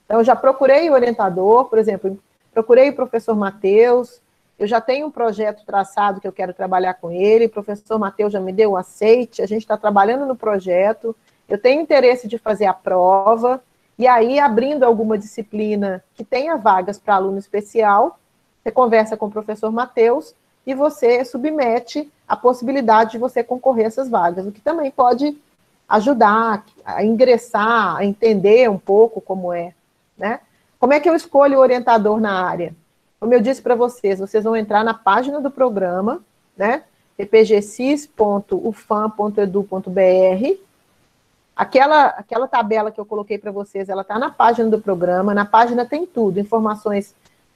Speaker 2: Então, eu já procurei o orientador, por exemplo, procurei o professor Matheus, eu já tenho um projeto traçado que eu quero trabalhar com ele, o professor Matheus já me deu o aceite, a gente está trabalhando no projeto, eu tenho interesse de fazer a prova, e aí, abrindo alguma disciplina que tenha vagas para aluno especial, você conversa com o professor Matheus e você submete a possibilidade de você concorrer a essas vagas, o que também pode ajudar a ingressar, a entender um pouco como é, né? Como é que eu escolho o orientador na área? Como eu disse para vocês, vocês vão entrar na página do programa, né? epgsis.ufam.edu.br. Aquela tabela que eu coloquei para vocês, ela está na página do programa. Na página tem tudo, informações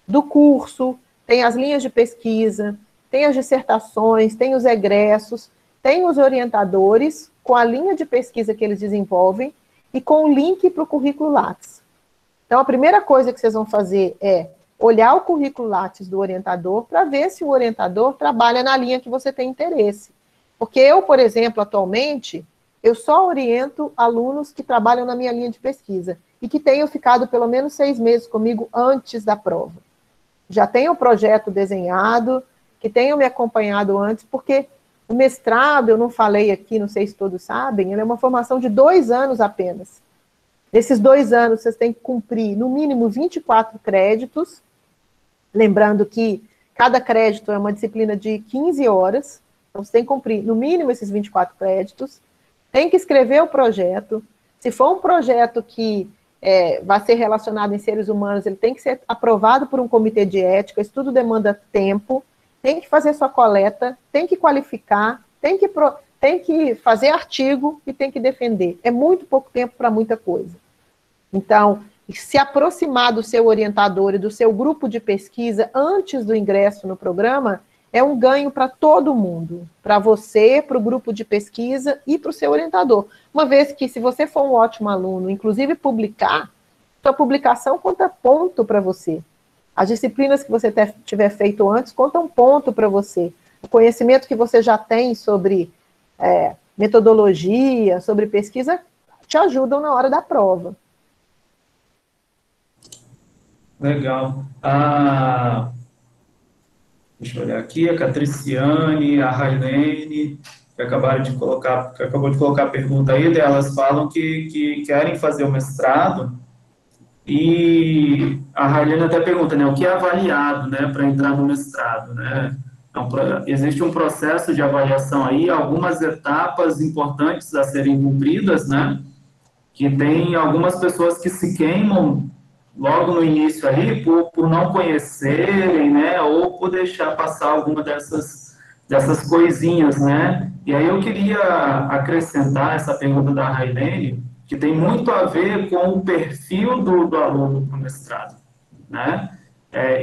Speaker 2: do curso, tem as linhas de pesquisa, tem as dissertações, tem os egressos, tem os orientadores, com a linha de pesquisa que eles desenvolvem e com o link para o currículo Lattes. Então, a primeira coisa que vocês vão fazer é olhar o currículo Lattes do orientador para ver se o orientador trabalha na linha que você tem interesse. Porque eu, por exemplo, atualmente, eu só oriento alunos que trabalham na minha linha de pesquisa e que tenham ficado pelo menos 6 meses comigo antes da prova. Já tenho o projeto desenhado, que tenham me acompanhado antes, porque o mestrado, eu não falei aqui, não sei se todos sabem, ele é uma formação de 2 anos apenas. Nesses 2 anos, vocês têm que cumprir, no mínimo, 24 créditos, lembrando que cada crédito é uma disciplina de 15 horas, então você tem que cumprir, no mínimo, esses 24 créditos, tem que escrever o projeto. Se for um projeto que vai ser relacionado em seres humanos, ele tem que ser aprovado por um comitê de ética, isso tudo demanda tempo, tem que fazer sua coleta, tem que qualificar, tem que fazer artigo e tem que defender. É muito pouco tempo para muita coisa. Então, se aproximar do seu orientador e do seu grupo de pesquisa antes do ingresso no programa é um ganho para todo mundo, para você, para o grupo de pesquisa e para o seu orientador. Uma vez que, se você for um ótimo aluno, inclusive publicar, sua publicação conta ponto para você. As disciplinas que você tiver feito antes contam ponto para você. O conhecimento que você já tem sobre metodologia, sobre pesquisa, te ajudam na hora da prova.
Speaker 1: Legal. Deixa eu olhar aqui, a Catriciane, a Railene, que acabou de colocar a pergunta aí, elas falam que querem fazer o mestrado, e a Railene até pergunta, né, o que é avaliado, né, para entrar no mestrado, né? Então, existe um processo de avaliação aí, algumas etapas importantes a serem cumpridas, né, que tem algumas pessoas que se queimam logo no início ali, por não conhecerem, né, ou por deixar passar alguma dessas coisinhas, né, e aí eu queria acrescentar essa pergunta da Railene, que tem muito a ver com o perfil do aluno para o mestrado, né,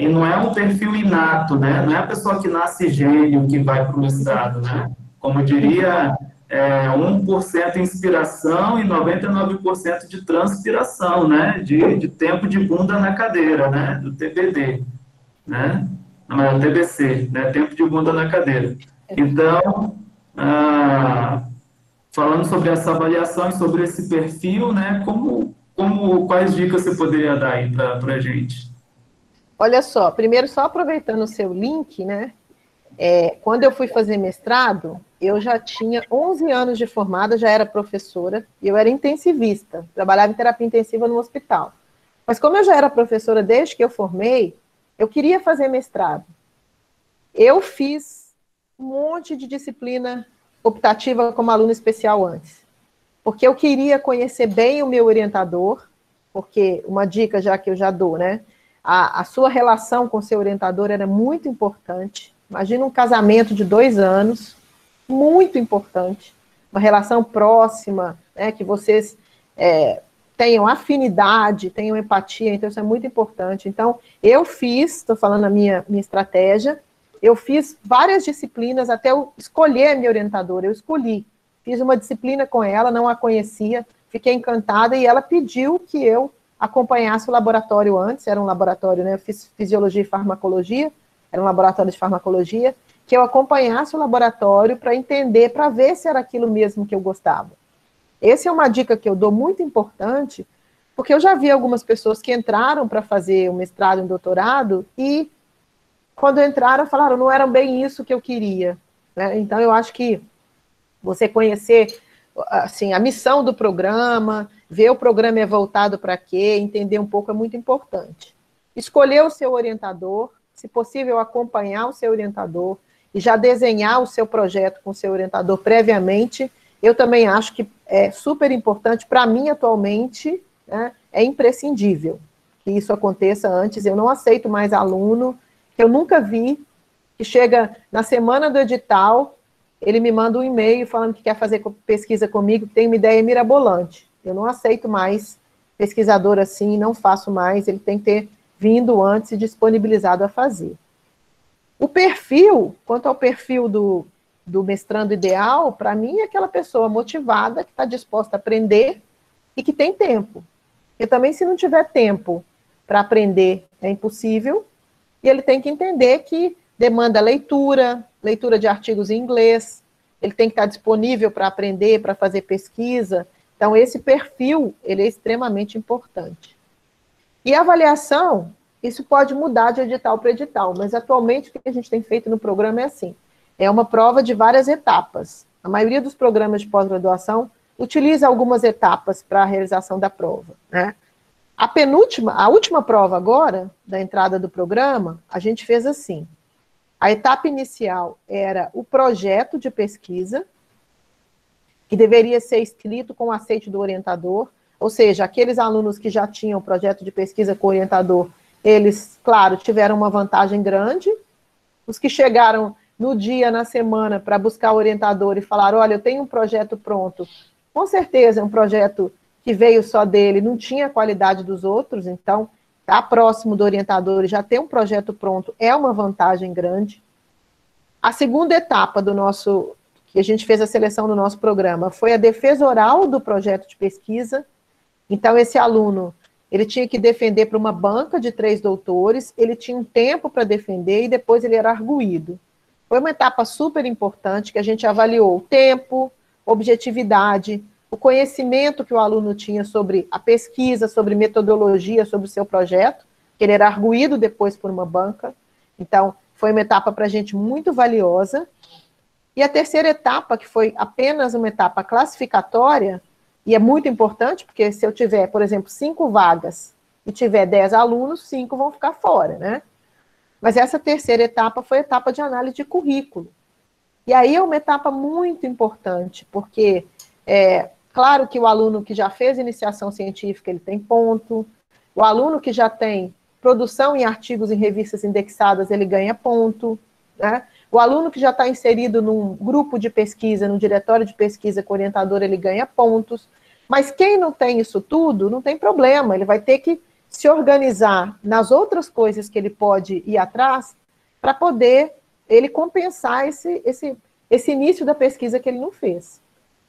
Speaker 1: e não é um perfil inato, né, não é a pessoa que nasce gênio que vai para o mestrado, né, como diria 1% inspiração e 99% de transpiração, né? De tempo de bunda na cadeira, né? Do TBD, né? Não, TBC, né? Tempo de bunda na cadeira. Então, falando sobre essa avaliação e sobre esse perfil, né? Quais dicas você poderia dar aí para a gente?
Speaker 2: Olha só, primeiro, só aproveitando o seu link, né? Quando eu fui fazer mestrado, eu já tinha 11 anos de formada, já era professora, e eu era intensivista, trabalhava em terapia intensiva no hospital. Mas como eu já era professora desde que eu formei, eu queria fazer mestrado. Eu fiz um monte de disciplina optativa como aluna especial antes, porque eu queria conhecer bem o meu orientador, porque uma dica já que eu já dou, né? A sua relação com o seu orientador era muito importante. Imagina um casamento de 2 anos, muito importante, uma relação próxima, né, que vocês tenham afinidade, tenham empatia, então isso é muito importante. Então, eu fiz, estou falando a minha estratégia, eu fiz várias disciplinas até eu escolher a minha orientadora, eu escolhi. Fiz uma disciplina com ela, não a conhecia, fiquei encantada e ela pediu que eu acompanhasse o laboratório antes, era um laboratório, né, eu fiz fisiologia e farmacologia, era um laboratório de farmacologia, que eu acompanhasse o laboratório para entender, para ver se era aquilo mesmo que eu gostava. Essa é uma dica que eu dou muito importante, porque eu já vi algumas pessoas que entraram para fazer o mestrado e o doutorado e, quando entraram, falaram, não era bem isso que eu queria. Né? Então, eu acho que você conhecer assim, a missão do programa, ver o programa é voltado para quê, entender um pouco é muito importante. Escolher o seu orientador, se possível, acompanhar o seu orientador e já desenhar o seu projeto com o seu orientador previamente, eu também acho que é super importante. Para mim, atualmente, né, é imprescindível que isso aconteça antes. Eu não aceito mais aluno que eu nunca vi, que chega na semana do edital, ele me manda um e-mail falando que quer fazer pesquisa comigo, que tem uma ideia mirabolante. Eu não aceito mais pesquisador assim, não faço mais, ele tem que ter vindo antes e disponibilizado a fazer. O perfil, quanto ao perfil do mestrando ideal, para mim é aquela pessoa motivada, que está disposta a aprender e que tem tempo. Porque também, se não tiver tempo para aprender, é impossível, e ele tem que entender que demanda leitura de artigos em inglês, ele tem que estar disponível para aprender, para fazer pesquisa. Então, esse perfil, ele é extremamente importante. E a avaliação, isso pode mudar de edital para edital, mas atualmente o que a gente tem feito no programa é assim, é uma prova de várias etapas. A maioria dos programas de pós-graduação utiliza algumas etapas para a realização da prova, né? A última prova agora, da entrada do programa, a gente fez assim. A etapa inicial era o projeto de pesquisa, que deveria ser escrito com o aceite do orientador, ou seja, aqueles alunos que já tinham projeto de pesquisa com o orientador, eles, claro, tiveram uma vantagem grande. Os que chegaram no dia, na semana, para buscar o orientador e falaram, olha, eu tenho um projeto pronto, com certeza é um projeto que veio só dele, não tinha a qualidade dos outros, então, estar próximo do orientador e já ter um projeto pronto é uma vantagem grande. A segunda etapa que a gente fez a seleção do nosso programa, foi a defesa oral do projeto de pesquisa. Então, esse aluno, ele tinha que defender para uma banca de 3 doutores, ele tinha um tempo para defender e depois ele era arguído. Foi uma etapa super importante que a gente avaliou o tempo, objetividade, o conhecimento que o aluno tinha sobre a pesquisa, sobre metodologia, sobre o seu projeto, que ele era arguído depois por uma banca. Então, foi uma etapa para a gente muito valiosa. E a terceira etapa, que foi apenas uma etapa classificatória, e é muito importante, porque se eu tiver, por exemplo, 5 vagas e tiver 10 alunos, 5 vão ficar fora, né? Mas essa terceira etapa foi a etapa de análise de currículo. E aí é uma etapa muito importante, porque claro que o aluno que já fez iniciação científica, ele tem ponto, o aluno que já tem produção em artigos em revistas indexadas, ele ganha ponto, né? O aluno que já está inserido num grupo de pesquisa, num diretório de pesquisa com orientador, ele ganha pontos. Mas quem não tem isso tudo, não tem problema, ele vai ter que se organizar nas outras coisas que ele pode ir atrás para poder ele compensar esse início da pesquisa que ele não fez.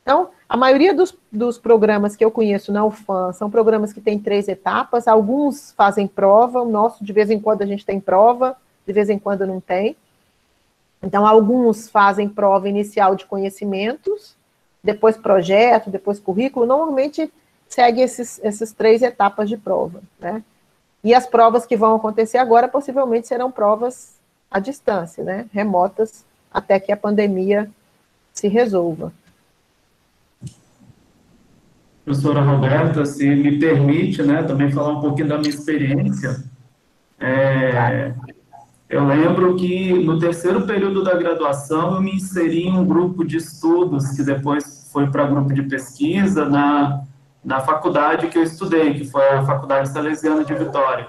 Speaker 2: Então, a maioria dos programas que eu conheço na UFAM são programas que têm 3 etapas, alguns fazem prova, o nosso, de vez em quando, a gente tem prova, de vez em quando não tem. Então, alguns fazem prova inicial de conhecimentos, depois projeto, depois currículo, normalmente segue essas 3 etapas de prova, né? E as provas que vão acontecer agora, possivelmente, serão provas à distância, né? Remotas, até que a pandemia se resolva.
Speaker 1: Professora Roberta, se me permite, né, também falar um pouquinho da minha experiência. Eu lembro que no terceiro período da graduação eu me inseri em um grupo de estudos que depois foi para grupo de pesquisa na faculdade que eu estudei, que foi a Faculdade Salesiana de Vitória.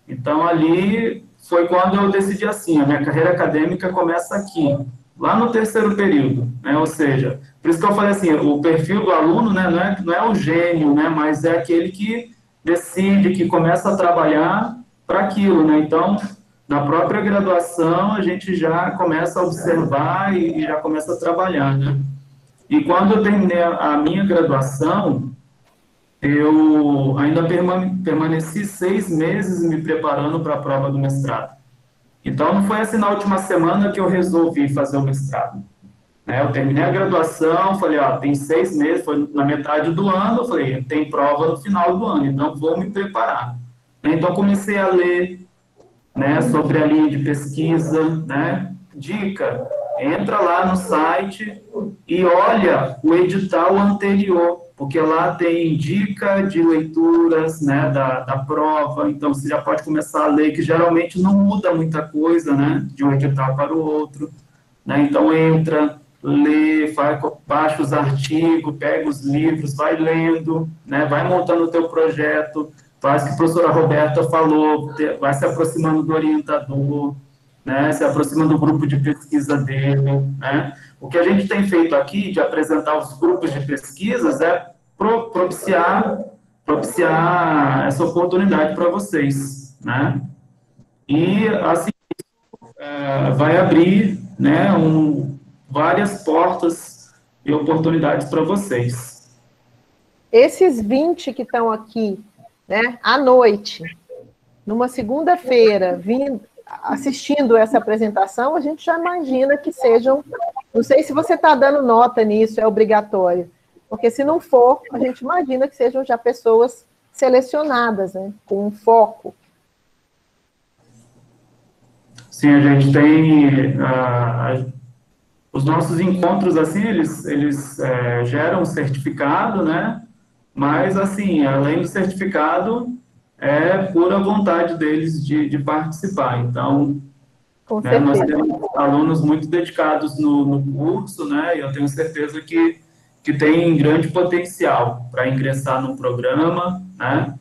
Speaker 1: Então, ali foi quando eu decidi assim, a minha carreira acadêmica começa aqui, lá no terceiro período, né? Ou seja, por isso que eu falei assim, o perfil do aluno, né, não é o gênio, né, mas é aquele que decide, que começa a trabalhar para aquilo, né? Então, na própria graduação, a gente já começa a observar e já começa a trabalhar, né? E quando eu terminei a minha graduação, eu ainda permaneci 6 meses me preparando para a prova do mestrado. Então, não foi assim na última semana que eu resolvi fazer o mestrado. Eu terminei a graduação, falei, tem 6 meses, foi na metade do ano, eu falei, tem prova no final do ano, então vou me preparar. Então, comecei a ler, né, sobre a linha de pesquisa, né? Dica, entra lá no site e olha o edital anterior, porque lá tem dica de leituras, né, da prova, então você já pode começar a ler, que geralmente não muda muita coisa, né, de um edital para o outro, né? Então entra, lê, baixa os artigos, pega os livros, vai lendo, né, vai montando o teu projeto, faz o que a professora Roberta falou, vai se aproximando do orientador, né, se aproximando do grupo de pesquisa dele, né. O que a gente tem feito aqui, de apresentar os grupos de pesquisas, é propiciar essa oportunidade para vocês, né. E, assim, vai abrir, né, várias portas e oportunidades para vocês.
Speaker 2: Esses 20 que estão aqui, né, à noite, numa segunda-feira, assistindo essa apresentação, a gente já imagina que sejam, não sei se você está dando nota nisso, é obrigatório, porque se não for, a gente imagina que sejam já pessoas selecionadas, né, com um foco.
Speaker 1: Sim, a gente tem os nossos encontros, assim, eles geram um certificado, né? Mas, assim, além do certificado, é pura vontade deles de participar. Então, né, nós temos alunos muito dedicados no curso, né? E eu tenho certeza que tem grande potencial para ingressar no programa, né?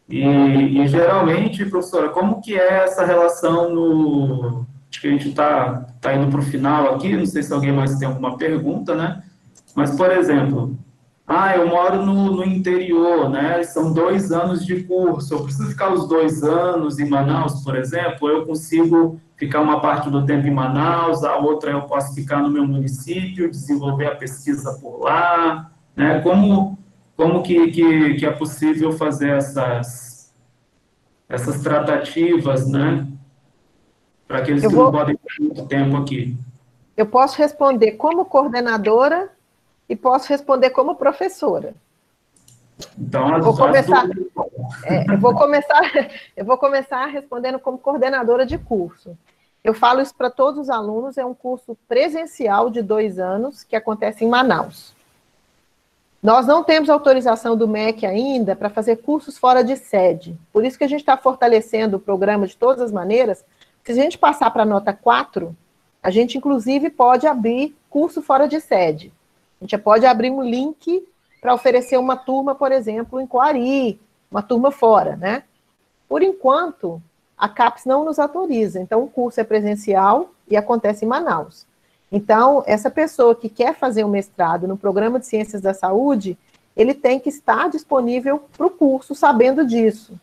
Speaker 1: E geralmente, professora, como que é essa relação acho que a gente está indo para o final aqui, não sei se alguém mais tem alguma pergunta, né? Mas, por exemplo, eu moro no interior, né? São 2 anos de curso, eu preciso ficar os 2 anos em Manaus, por exemplo, eu consigo ficar uma parte do tempo em Manaus, a outra eu posso ficar no meu município, desenvolver a pesquisa por lá, né? Como que é possível fazer essas tratativas, né? Para aqueles que não podem ficar muito tempo aqui.
Speaker 2: Eu posso responder como coordenadora e posso responder como professora.
Speaker 1: Então,
Speaker 2: eu vou começar respondendo como coordenadora de curso. Eu falo isso para todos os alunos, é um curso presencial de 2 anos que acontece em Manaus. Nós não temos autorização do MEC ainda para fazer cursos fora de sede. Por isso que a gente está fortalecendo o programa de todas as maneiras. Se a gente passar para a nota 4, a gente, inclusive, pode abrir curso fora de sede. A gente pode abrir um link para oferecer uma turma, por exemplo, em Coari, uma turma fora, né? Por enquanto, a CAPES não nos autoriza. Então, o curso é presencial e acontece em Manaus. Então, essa pessoa que quer fazer um mestrado no Programa de Ciências da Saúde, ele tem que estar disponível para o curso, sabendo disso.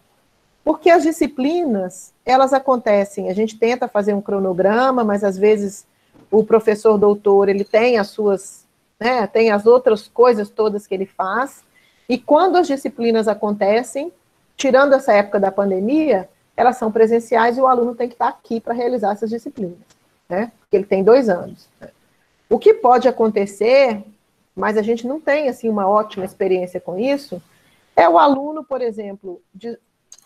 Speaker 2: Porque as disciplinas, elas acontecem, a gente tenta fazer um cronograma, mas às vezes o professor doutor, ele tem as suas né? Tem as outras coisas todas que ele faz, e quando as disciplinas acontecem, tirando essa época da pandemia, elas são presenciais e o aluno tem que estar aqui para realizar essas disciplinas, né? Porque ele tem 2 anos. Né? O que pode acontecer, mas a gente não tem, assim, uma ótima experiência com isso, é o aluno, por exemplo,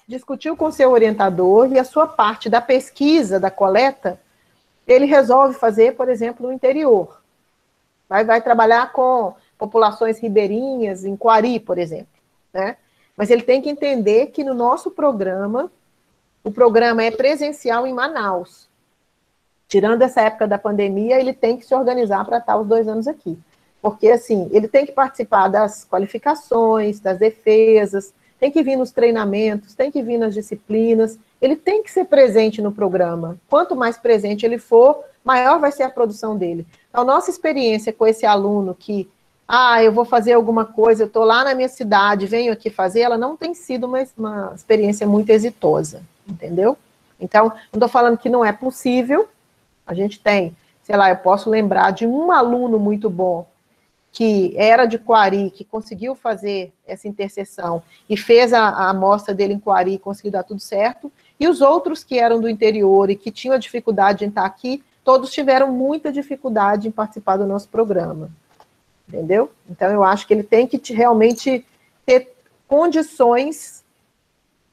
Speaker 2: discutiu com seu orientador e a sua parte da pesquisa, da coleta, ele resolve fazer, por exemplo, no interior. Vai trabalhar com populações ribeirinhas, em Coari, por exemplo, né? Mas ele tem que entender que no nosso programa, o programa é presencial em Manaus. Tirando essa época da pandemia, ele tem que se organizar para estar os 2 anos aqui. Porque, assim, ele tem que participar das qualificações, das defesas, tem que vir nos treinamentos, tem que vir nas disciplinas, ele tem que ser presente no programa. Quanto mais presente ele for, maior vai ser a produção dele. Então, nossa experiência com esse aluno que, eu vou fazer alguma coisa, eu estou lá na minha cidade, venho aqui fazer, ela não tem sido uma experiência muito exitosa, entendeu? Então, não estou falando que não é possível, a gente tem, sei lá, eu posso lembrar de um aluno muito bom, que era de Coari, que conseguiu fazer essa interseção e fez a amostra dele em Coari e conseguiu dar tudo certo, e os outros que eram do interior e que tinham a dificuldade em estar aqui, todos tiveram muita dificuldade em participar do nosso programa, entendeu? Então, eu acho que ele tem que realmente ter condições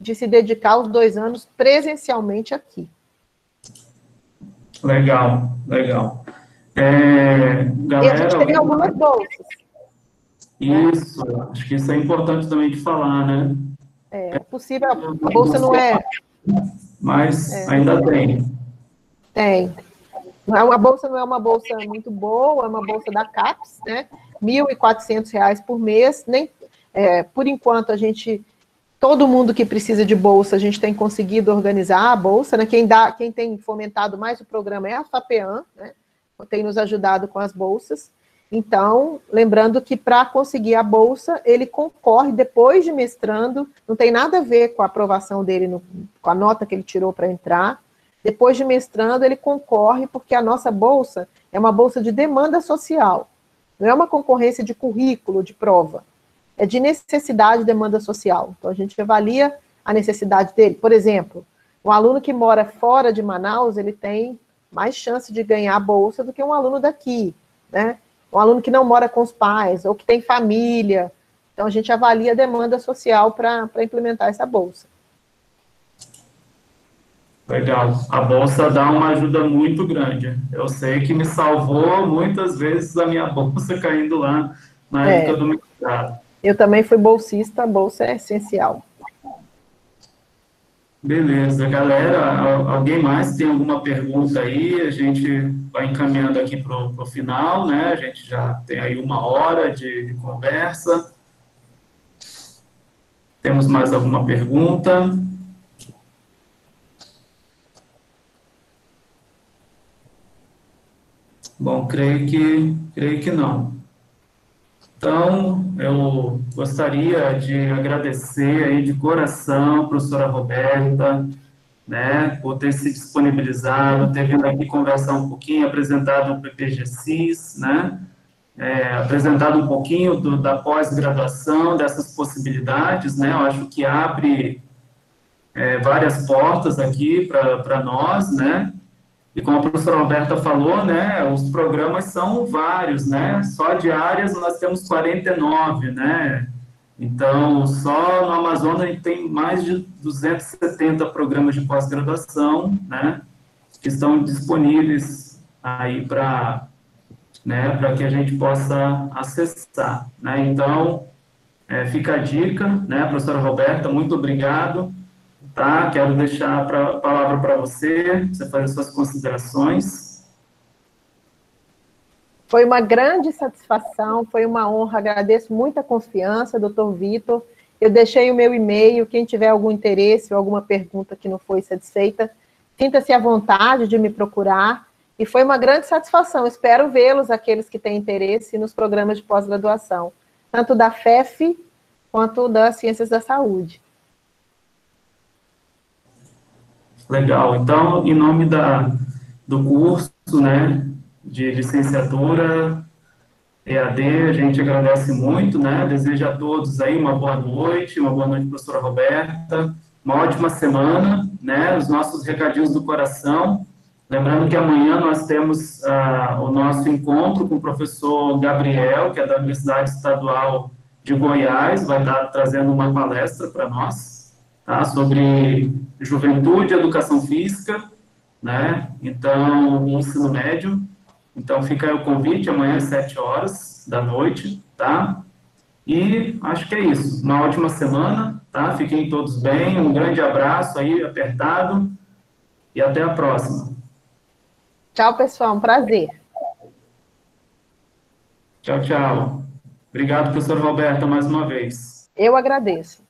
Speaker 2: de se dedicar os 2 anos presencialmente aqui.
Speaker 1: Legal, legal.
Speaker 2: E a gente tem algumas bolsas.
Speaker 1: Isso, acho que isso é importante também de falar, né?
Speaker 2: É possível, a bolsa não é...
Speaker 1: Mas ainda tem.
Speaker 2: Tem. A bolsa não é uma bolsa muito boa, é uma bolsa da CAPES, né? R$ 1.400 por mês. Por enquanto, todo mundo que precisa de bolsa, a gente tem conseguido organizar a bolsa, né? Quem tem fomentado mais o programa é a FAPEAM, né? Tem nos ajudado com as bolsas. Então, lembrando que para conseguir a bolsa, ele concorre depois de mestrando, não tem nada a ver com a aprovação dele, com a nota que ele tirou para entrar. Depois de mestrando, ele concorre, porque a nossa bolsa é uma bolsa de demanda social. Não é uma concorrência de currículo, de prova. É de necessidade e demanda social. Então, a gente avalia a necessidade dele. Por exemplo, um aluno que mora fora de Manaus, ele tem mais chance de ganhar a bolsa do que um aluno daqui, né? Um aluno que não mora com os pais, ou que tem família. Então, a gente avalia a demanda social para implementar essa bolsa.
Speaker 1: Legal. A bolsa dá uma ajuda muito grande. Eu sei que me salvou muitas vezes a minha bolsa caindo lá na época do mestrado.
Speaker 2: Eu também fui bolsista, a bolsa é essencial.
Speaker 1: Beleza, galera. Alguém mais tem alguma pergunta aí? A gente vai encaminhando aqui para o final, né? A gente já tem aí 1 hora de conversa. Temos mais alguma pergunta? Bom, creio que não. Então, eu gostaria de agradecer aí de coração, professora Roberta, né, por ter se disponibilizado, ter vindo aqui conversar um pouquinho, apresentado o PPG-CIS, né, apresentado um pouquinho da pós-graduação, dessas possibilidades, né, eu acho que abre várias portas aqui para nós, né, e como a professora Roberta falou, né, os programas são vários, né, só de áreas nós temos 49, né, então só no Amazonas a gente tem mais de 270 programas de pós-graduação, né, que estão disponíveis aí para que a gente possa acessar, né, então fica a dica, né, professora Roberta, muito obrigado. Tá, quero deixar a palavra para você fazer suas considerações.
Speaker 2: Foi uma grande satisfação, foi uma honra, agradeço muita confiança, doutor Vitor. Eu deixei o meu e-mail, quem tiver algum interesse ou alguma pergunta que não foi satisfeita, sinta-se à vontade de me procurar. E foi uma grande satisfação, espero vê-los, aqueles que têm interesse, nos programas de pós-graduação, tanto da FEF quanto das Ciências da Saúde.
Speaker 1: Legal. Então, em nome do curso, né, de licenciatura, EAD, a gente agradece muito, né? Desejo a todos aí uma boa noite, professora Roberta, uma ótima semana, né? Os nossos recadinhos do coração. Lembrando que amanhã nós temos o nosso encontro com o professor Gabriel, que é da Universidade Estadual de Goiás, vai estar trazendo uma palestra para nós, tá? Sobre juventude, educação física, né? Então, ensino médio. Então, fica aí o convite, amanhã às 7 horas da noite, tá? E acho que é isso. Uma ótima semana, tá? Fiquem todos bem, um grande abraço aí, apertado, e até a próxima.
Speaker 2: Tchau, pessoal, um prazer.
Speaker 1: Tchau, tchau. Obrigado, professor Roberta, mais uma vez.
Speaker 2: Eu agradeço.